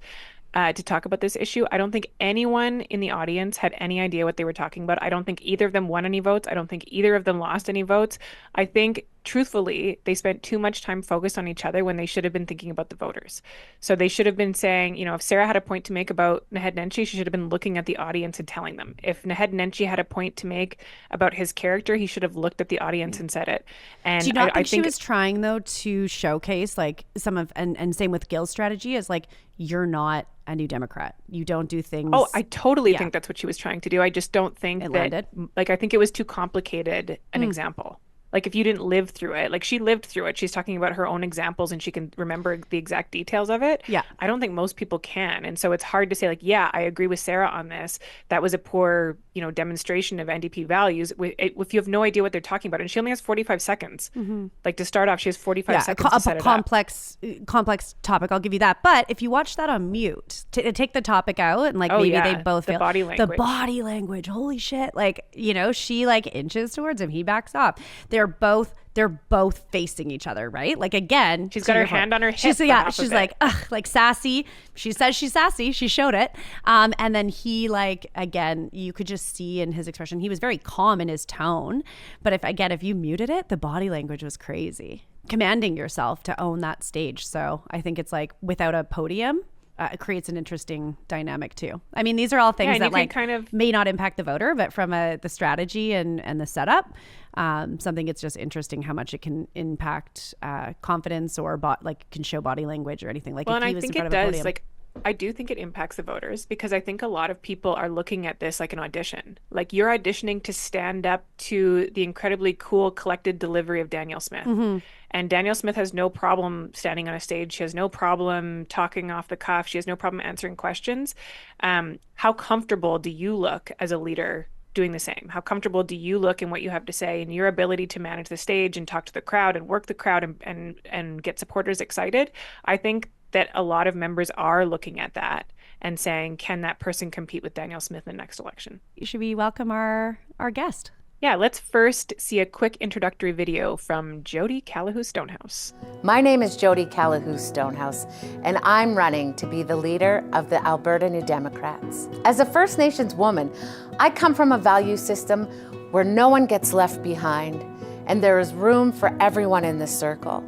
to talk about this issue. I don't think anyone in the audience had any idea what they were talking about. I don't think either of them won any votes. I don't think either of them lost any votes. I think truthfully, they spent too much time focused on each other when they should have been thinking about the voters. So they should have been saying, if Sarah had a point to make about Naheed Nenshi, she should have been looking at the audience and telling them. If Naheed Nenshi had a point to make about his character, he should have looked at the audience and said it. And do you not I think she think was trying though to showcase like some of and same with Gil's strategy is like, you're not a New Democrat. You don't do things. Oh, I totally think that's what she was trying to do. I just don't think it that landed. Like I think it was too complicated an example. Like if you didn't live through it, like she lived through it. She's talking about her own examples and she can remember the exact details of it. Yeah. I don't think most people can. And so it's hard to say like, yeah, I agree with Sarah on this. That was a poor, demonstration of NDP values. If you have no idea what they're talking about, and she only has 45 seconds. Like to start off, she has 45 seconds to set it up. Complex topic. I'll give you that. But if you watch that on mute, take the topic out and like they both the body language. The body language. Holy shit! Like she like inches towards him. He backs off. They're both facing each other, right? Like again, she's got her hand on her hip. She's like, ugh, like sassy. She says she's sassy. She showed it. And then he like, again, you could just see in his expression, he was very calm in his tone. But if you muted it, the body language was crazy. Commanding yourself to own that stage. So I think it's like without a podium, it creates an interesting dynamic too. I mean, these are all things that like may not impact the voter, but from the strategy and the setup, something it's just interesting how much it can impact confidence or can show body language or anything like. Well, if and he I was think in front it of a does. podium. Like, I do think it impacts the voters because I think a lot of people are looking at this like an audition. Like you're auditioning to stand up to the incredibly cool, collected delivery of Danielle Smith. And Danielle Smith has no problem standing on a stage. She has no problem talking off the cuff. She has no problem answering questions. How comfortable do you look as a leader doing the same? How comfortable do you look in what you have to say and your ability to manage the stage and talk to the crowd and work the crowd and get supporters excited? I think that a lot of members are looking at that and saying, can that person compete with Danielle Smith in the next election? Should we welcome our guest? Yeah, let's first see a quick introductory video from Jodi Calahoo Stonehouse. My name is Jodi Calahoo Stonehouse, and I'm running to be the leader of the Alberta New Democrats. As a First Nations woman, I come from a value system where no one gets left behind, and there is room for everyone in the circle.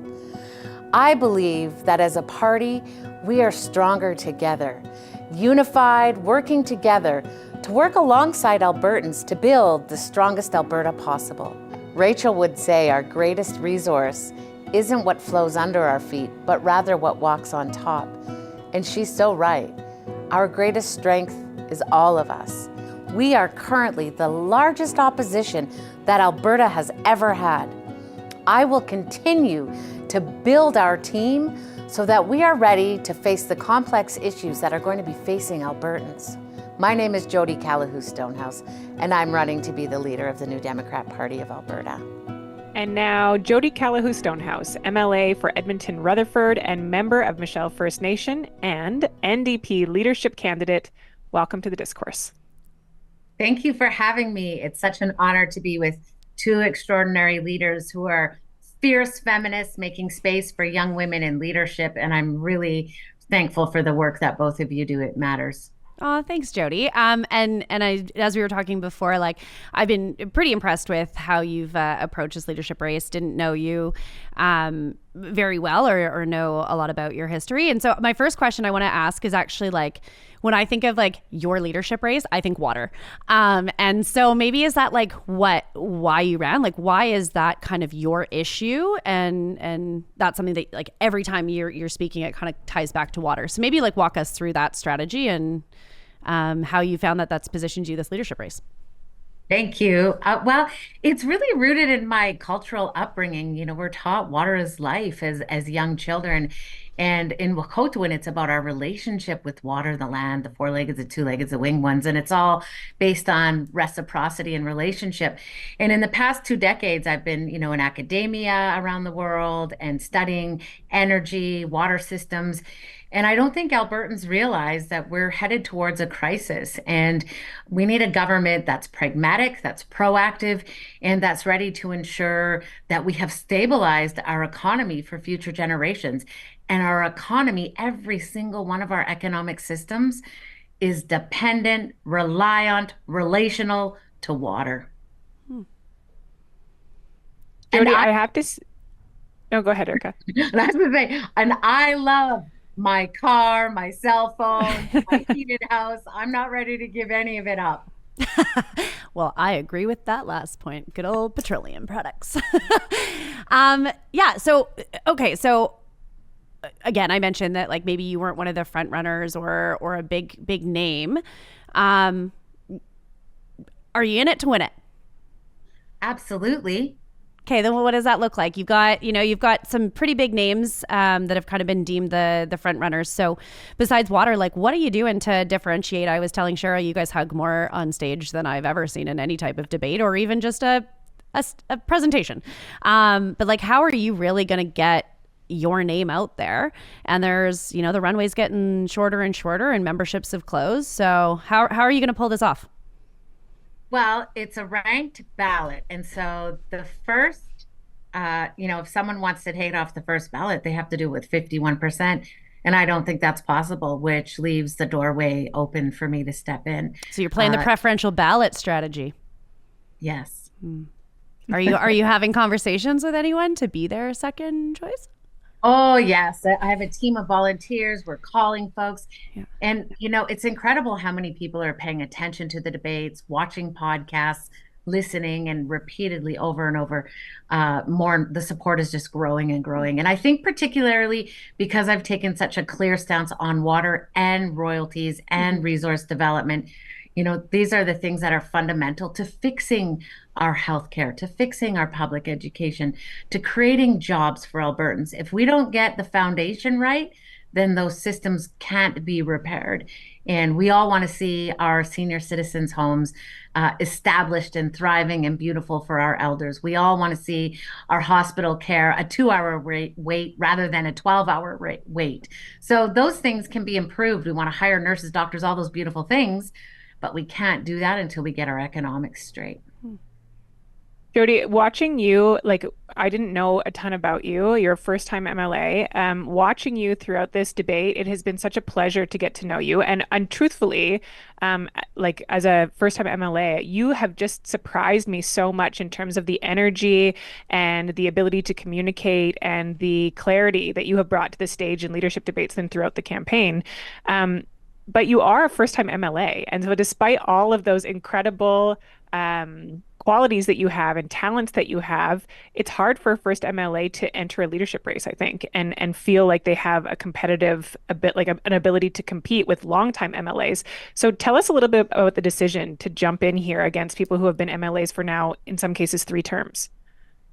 I believe that as a party, we are stronger together, unified, working together to work alongside Albertans to build the strongest Alberta possible. Rachel would say our greatest resource isn't what flows under our feet, but rather what walks on top. And she's so right. Our greatest strength is all of us. We are currently the largest opposition that Alberta has ever had. I will continue to build our team so that we are ready to face the complex issues that are going to be facing Albertans. My name is Jodi Calahoo Stonehouse, and I'm running to be the leader of the New Democrat Party of Alberta. And now, Jodi Calahoo Stonehouse, MLA for Edmonton Rutherford and member of Michelle First Nation and NDP leadership candidate. Welcome to the discourse. Thank you for having me. It's such an honor to be with two extraordinary leaders who are fierce feminists making space for young women in leadership. And I'm really thankful for the work that both of you do. It matters. Oh, thanks, Jodi. And as we were talking before, like I've been pretty impressed with how you've approached this leadership race. Didn't know you very well or know a lot about your history. And so my first question I want to ask is actually like, when I think of like your leadership race, I think water. And so maybe is that like why you ran? Like, why is that kind of your issue? And that's something that like every time you're speaking, it kind of ties back to water. So maybe like walk us through that strategy and how you found that that's positioned you this leadership race. Thank you. Well, it's really rooted in my cultural upbringing. You know, we're taught water is life as young children. And in Wahkotuan, it's about our relationship with water, the land, the four-legged, the two-legged, the winged ones. And it's all based on reciprocity and relationship. And in the past 2 decades, I've been, in academia around the world and studying energy, water systems. And I don't think Albertans realize that we're headed towards a crisis, and we need a government that's pragmatic, that's proactive, and that's ready to ensure that we have stabilized our economy for future generations. And our economy, every single one of our economic systems is dependent, reliant, relational to water. Jodi, I have to. No, go ahead, Erika. And I have to say, and I love my car, my cell phone, my heated house. I'm not ready to give any of it up. Well, I agree with that last point. Good old petroleum products. Yeah. So, okay. So again, I mentioned that like maybe you weren't one of the front runners or a big name. Are you in it to win it? Absolutely. Okay, then what does that look like? You've got some pretty big names that have kind of been deemed the front runners. So besides water, like what are you doing to differentiate? I was telling Cheryl, you guys hug more on stage than I've ever seen in any type of debate or even just a presentation. But like, how are you really going to get your name out there? And there's, the runway's getting shorter and shorter and memberships have closed. So how are you going to pull this off? Well, it's a ranked ballot. And so the first, if someone wants to take it off the first ballot, they have to do it with 51%. And I don't think that's possible, which leaves the doorway open for me to step in. So you're playing the preferential ballot strategy. Yes. Are you having conversations with anyone to be their second choice? Oh, yes. I have a team of volunteers. We're calling folks. Yeah. And, it's incredible how many people are paying attention to the debates, watching podcasts, listening, and repeatedly over and over. The support is just growing and growing. And I think particularly because I've taken such a clear stance on water and royalties and resource development, these are the things that are fundamental to fixing our healthcare, to fixing our public education, to creating jobs for Albertans. If we don't get the foundation right, then those systems can't be repaired. And we all want to see our senior citizens' homes established and thriving and beautiful for our elders. We all want to see our hospital care a 2-hour wait rather than a 12-hour wait. So those things can be improved. We want to hire nurses, doctors, all those beautiful things. But we can't do that until we get our economics straight. Jodi, watching you, like I didn't know a ton about you. You're a first-time MLA. Watching you throughout this debate, it has been such a pleasure to get to know you. And truthfully, like as a first-time MLA, you have just surprised me so much in terms of the energy and the ability to communicate and the clarity that you have brought to the stage in leadership debates and throughout the campaign. But you are a first-time MLA. And so despite all of those incredible qualities that you have and talents that you have, it's hard for a first MLA to enter a leadership race, I think, and feel like they have an ability to compete with longtime MLAs. So tell us a little bit about the decision to jump in here against people who have been MLAs for now, in some cases, 3 terms.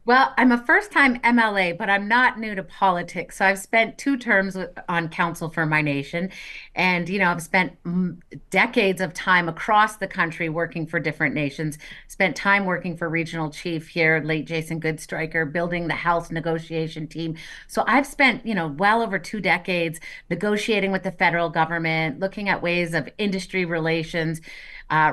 Well, I'm a first-time MLA, but I'm not new to politics. So I've spent 2 terms on council for my nation. And, I've spent decades of time across the country working for different nations, spent time working for regional chief here, late Jason Goodstriker, building the health negotiation team. So I've spent, well over 2 decades negotiating with the federal government, looking at ways of industry relations,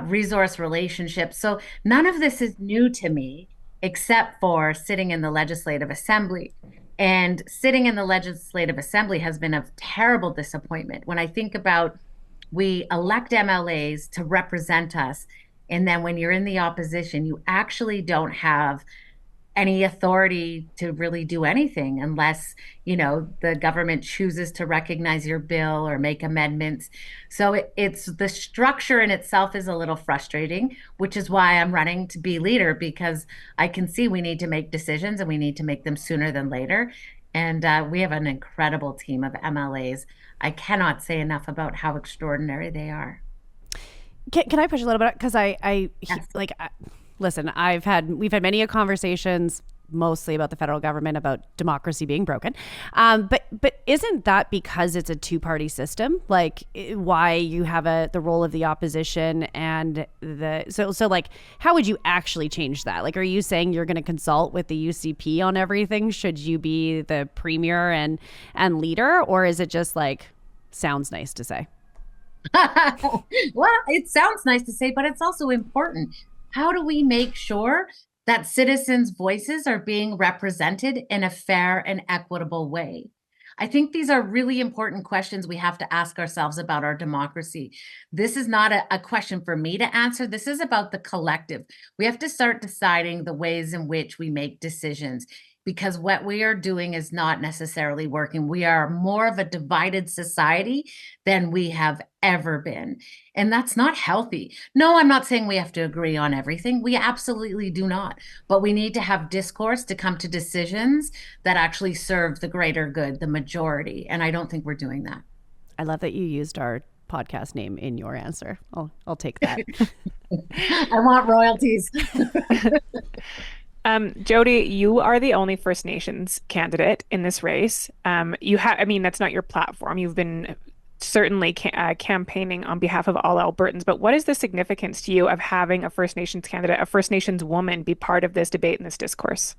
resource relationships. So none of this is new to me, except for sitting in the Legislative Assembly. And sitting in the Legislative Assembly has been a terrible disappointment. When I think about, we elect MLAs to represent us, and then when you're in the opposition, you actually don't have any authority to really do anything unless, the government chooses to recognize your bill or make amendments. So it's the structure in itself is a little frustrating, which is why I'm running to be leader, because I can see we need to make decisions and we need to make them sooner than later. And we have an incredible team of MLAs. I cannot say enough about how extraordinary they are. Can I push a little bit? Because listen, we've had many conversations, mostly about the federal government, about democracy being broken. But isn't that because it's a 2-party system? Like why you have the role of the opposition and so like how would you actually change that? Like, are you saying you're going to consult with the UCP on everything? Should you be the premier and leader, or is it just like sounds nice to say? Well, it sounds nice to say, but it's also important. How do we make sure that citizens' voices are being represented in a fair and equitable way? I think these are really important questions we have to ask ourselves about our democracy. This is not a question for me to answer. This is about the collective. We have to start deciding the ways in which we make decisions, because what we are doing is not necessarily working. We are more of a divided society than we have ever been. And that's not healthy. No, I'm not saying we have to agree on everything. We absolutely do not. But we need to have discourse to come to decisions that actually serve the greater good, the majority. And I don't think we're doing that. I love that you used our podcast name in your answer. I'll take that. I want royalties. Jodi, you are the only First Nations candidate in this race. That's not your platform. You've been certainly campaigning on behalf of all Albertans, but what is the significance to you of having a First Nations candidate, a First Nations woman, be part of this debate and this discourse?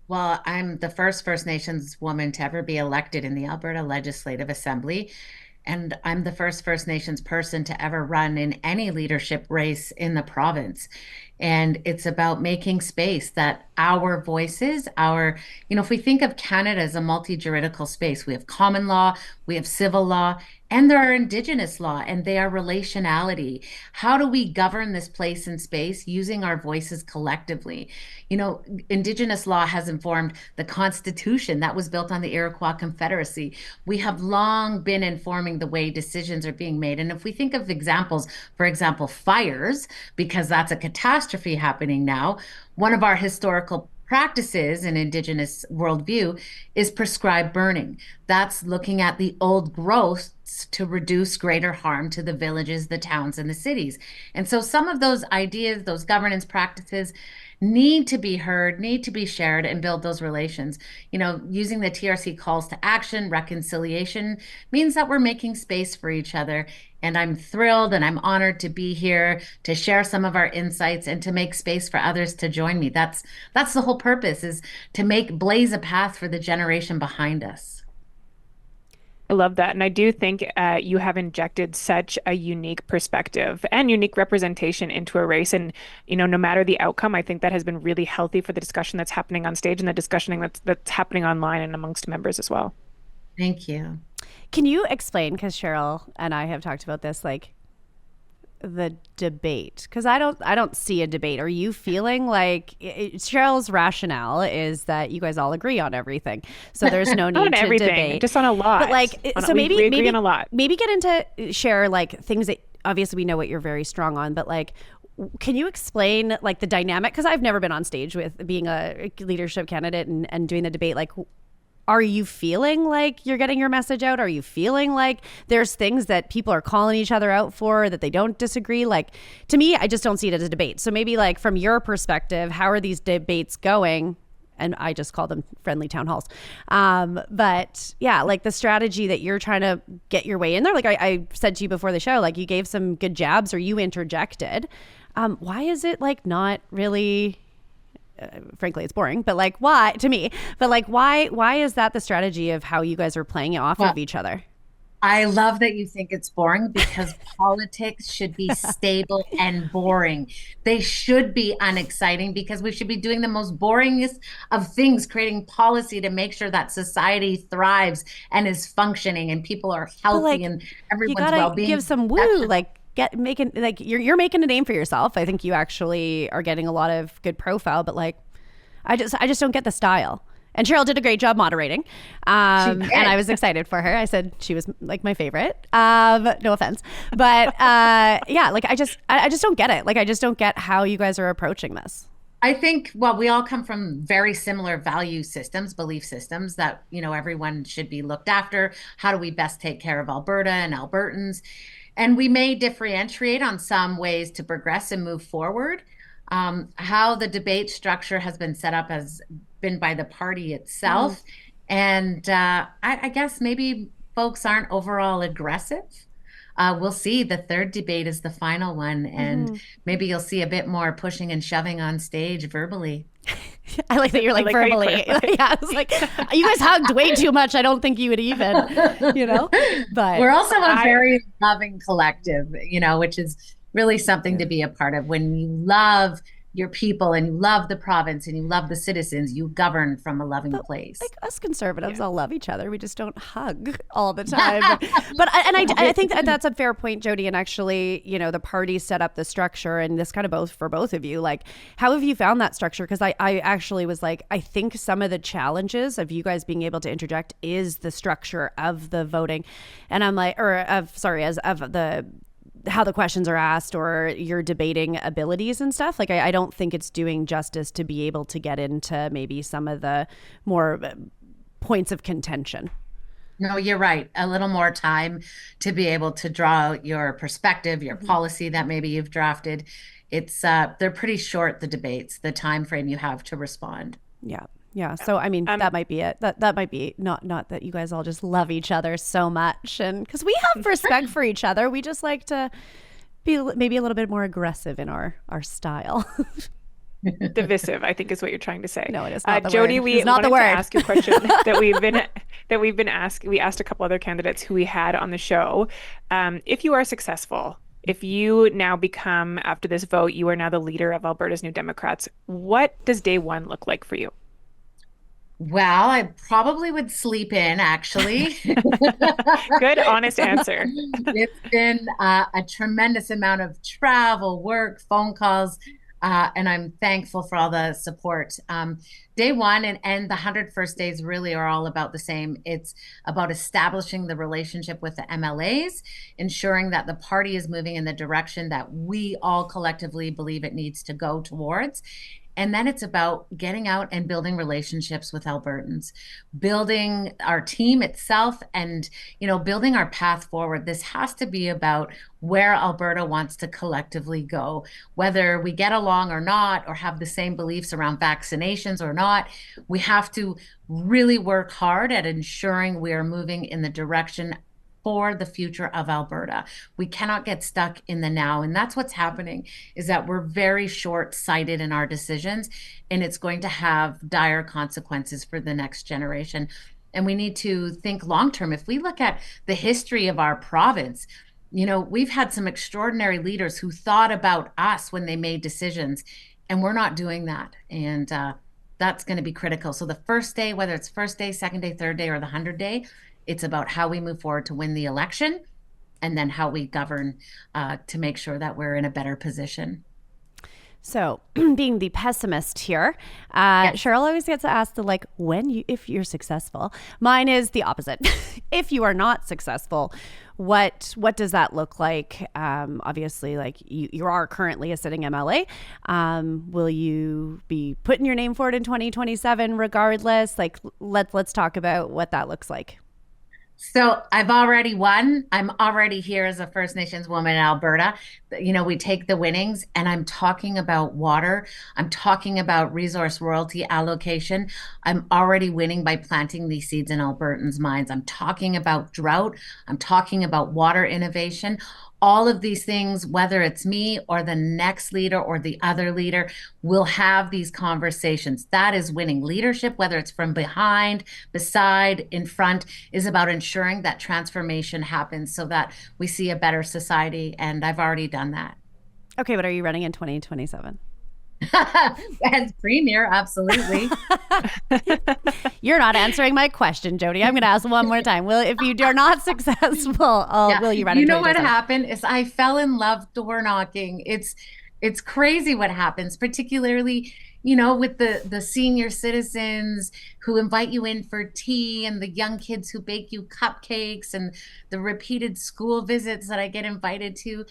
Well, I'm the first First Nations woman to ever be elected in the Alberta Legislative Assembly. And I'm the first First Nations person to ever run in any leadership race in the province. And it's about making space that our voices, if we think of Canada as a multi-juridical space, we have common law, we have civil law, and there are Indigenous law, and they are relationality. How do we govern this place and space using our voices collectively? Indigenous law has informed the Constitution that was built on the Iroquois Confederacy. We have long been informing the way decisions are being made. And if we think of examples, for example, fires, because that's a catastrophe happening now, one of our historical practices in Indigenous worldview is prescribed burning. That's looking at the old growths to reduce greater harm to the villages, the towns, and the cities. And so some of those ideas, those governance practices, need to be heard, need to be shared, and build those relations. Using the TRC calls to action, reconciliation, means that we're making space for each other. And I'm thrilled and I'm honored to be here to share some of our insights and to make space for others to join me. That's the whole purpose, is to blaze a path for the generation behind us. I love that. And I do think you have injected such a unique perspective and unique representation into a race. And, no matter the outcome, I think that has been really healthy for the discussion that's happening on stage and the discussion that's happening online and amongst members as well. Thank you. Can you explain, because Cheryl and I have talked about this, the debate? Because I don't see a debate. Are you feeling like Cheryl's rationale is that you guys all agree on everything, so there's no need on to everything, debate, just on a lot. But we agree on a lot. Maybe get into share things that obviously we know what you're very strong on, but can you explain the dynamic? Because I've never been on stage with being a leadership candidate and doing the debate. Are you feeling like you're getting your message out? Are you feeling like there's things that people are calling each other out for that they don't disagree? To me, I just don't see it as a debate. So maybe from your perspective, how are these debates going? And I just call them friendly town halls. But yeah, the strategy that you're trying to get your way in there. I said to you before the show, you gave some good jabs or you interjected. Why is it not really... frankly, it's boring, but why to me, but why is that the strategy of how you guys are playing off of each other? I love that you think it's boring, because politics should be stable and boring. They should be unexciting, because we should be doing the most boringest of things, creating policy to make sure that society thrives and is functioning and people are healthy and everyone's well-being. Give some woo, you're making a name for yourself. I think you actually are getting a lot of good profile, but I just don't get the style. And Cheryl did a great job moderating, and I was excited for her. I said she was my favorite. No offense, but I just don't get it. I just don't get how you guys are approaching this. I think, we all come from very similar value systems, belief systems that, everyone should be looked after. How do we best take care of Alberta and Albertans? And we may differentiate on some ways to progress and move forward. How the debate structure has been set up has been by the party itself. And I guess maybe folks aren't overall aggressive. We'll see. The third debate is the final one. And maybe you'll see a bit more pushing and shoving on stage verbally. I like that you're verbally. Yeah, I was you guys hugged way too much. I don't think you would even, but we're also a very loving collective, which is really something to be a part of. When you love your people and you love the province and you love the citizens, you govern from a loving place. Like us conservatives all love each other. We just don't hug all the time. I think that's a fair point, Jodi. And actually, you know, the party set up the structure, and this kind of both for both of you. Like, how have you found that structure? Because I actually was like, I think some of the challenges of you guys being able to interject is the structure of the voting. And I'm like, how the questions are asked or your debating abilities and stuff. Like, I don't think it's doing justice to be able to get into maybe some of the more points of contention. No, you're right. A little more time to be able to draw out your perspective, your policy that maybe you've drafted. It's they're pretty short, the debates, the time frame you have to respond. Yeah. Yeah. So, I mean, that might be it. That might be not that you guys all just love each other so much. And because we have respect for each other, we just like to be maybe a little bit more aggressive in our style. Divisive, I think, is what you're trying to say. No, it is not the Jodi, word. we It's not wanted the word. to ask you a question that we've been asked. We asked a couple other candidates who we had on the show. If you are successful, if you now become, after this vote, you are now the leader of Alberta's New Democrats, what does day one look like for you? Well, I probably would sleep in, actually. Good, honest answer. It's been a tremendous amount of travel, work, phone calls, and I'm thankful for all the support. Day one and the 100 first days really are all about the same. It's about establishing the relationship with the MLAs, ensuring that the party is moving in the direction that we all collectively believe it needs to go towards. And then it's about getting out and building relationships with Albertans, building our team itself and, you know, building our path forward. This has to be about where Alberta wants to collectively go, whether we get along or not, or have the same beliefs around vaccinations or not. We have to really work hard at ensuring we are moving in the direction for the future of Alberta. We cannot get stuck in the now. And that's what's happening, is that we're very short-sighted in our decisions, and it's going to have dire consequences for the next generation. And we need to think long-term. If we look at the history of our province, you know, we've had some extraordinary leaders who thought about us when they made decisions, and we're not doing that. And that's going to be critical. So the first day, whether it's first day, second day, third day, or the 100 day, it's about how we move forward to win the election, and then how we govern to make sure that we're in a better position. So, being the pessimist here, Cheryl always gets asked if you're successful. Mine is the opposite. If you are not successful, what does that look like? Obviously, like you are currently a sitting MLA. Will you be putting your name forward in 2027 regardless? Like, let's talk about what that looks like. So I've already won. I'm already here as a First Nations woman in Alberta. You know, we take the winnings, and I'm talking about water. I'm talking about resource royalty allocation. I'm already winning by planting these seeds in Albertans' minds. I'm talking about drought. I'm talking about water innovation. All of these things, whether it's me or the next leader or the other leader, will have these conversations. That is winning. Leadership, whether it's from behind, beside, in front, is about ensuring that transformation happens so that we see a better society. And I've already done that. Okay, but are you running in 2027? As premier, absolutely. You're not answering my question, Jodi. I'm going to ask one more time. If you are not successful, will you run? You know what happened is I fell in love door knocking. It's crazy what happens, particularly, you know, with the senior citizens who invite you in for tea, and the young kids who bake you cupcakes, and the repeated school visits that I get invited to.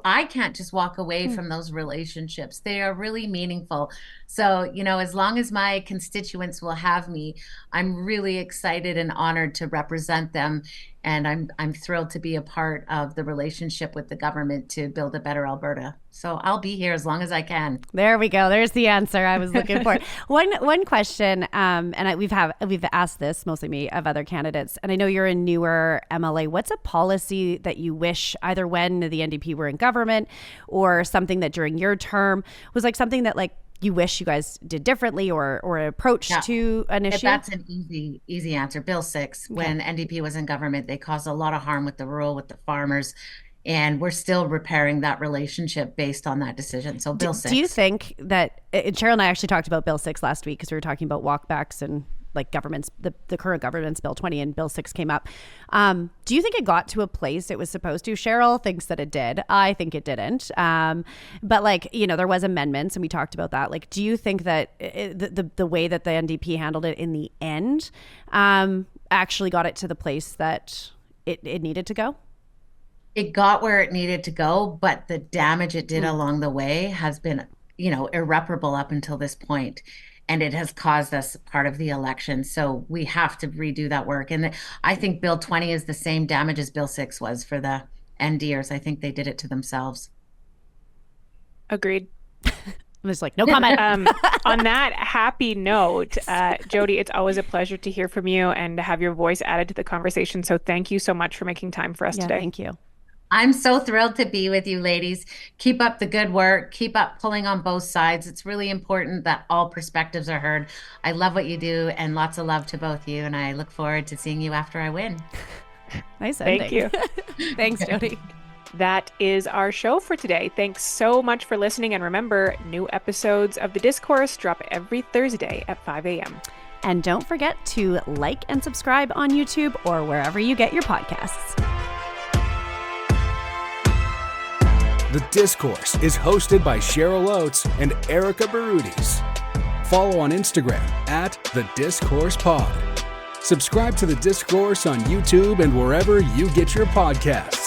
I can't just walk away from those relationships. They are really meaningful. So, you know, as long as my constituents will have me, I'm really excited and honored to represent them. And I'm thrilled to be a part of the relationship with the government to build a better Alberta. So I'll be here as long as I can. There we go. There's the answer I was looking for. One question, we've asked this, mostly me, of other candidates, and I know you're a newer MLA. What's a policy that you wish, either when the NDP were in government or something that during your term was like something that like you wish you guys did differently or approach to an issue? That's an easy answer. Bill 6, when NDP was in government, they caused a lot of harm with the rural, with the farmers. And we're still repairing that relationship based on that decision. So Bill 6. Do you think that, and Cheryl and I actually talked about Bill 6 last week because we were talking about walkbacks and like governments, the current government's Bill 20 and Bill 6 came up. Do you think it got to a place it was supposed to? Cheryl thinks that it did. I think it didn't. But like, you know, there was amendments and we talked about that. Like, do you think that the way that the NDP handled it in the end actually got it to the place that it needed to go? It got where it needed to go, but the damage it did along the way has been, you know, irreparable up until this point. And it has caused us part of the election. So we have to redo that work. And I think Bill 20 is the same damage as Bill 6 was for the NDers. I think they did it to themselves. Agreed. I was like, no comment. On that happy note, Jodi, it's always a pleasure to hear from you and to have your voice added to the conversation. So thank you so much for making time for us today. Thank you. I'm so thrilled to be with you, ladies. Keep up the good work. Keep up pulling on both sides. It's really important that all perspectives are heard. I love what you do, and lots of love to both you. And I look forward to seeing you after I win. Nice ending. Thank you. Thanks, Jodi. That is our show for today. Thanks so much for listening. And remember, new episodes of The Discourse drop every Thursday at 5 a.m. And don't forget to like and subscribe on YouTube or wherever you get your podcasts. The Discourse is hosted by Cheryl Oates and Erika Barudis. Follow on Instagram at The Discourse Pod. Subscribe to The Discourse on YouTube and wherever you get your podcasts.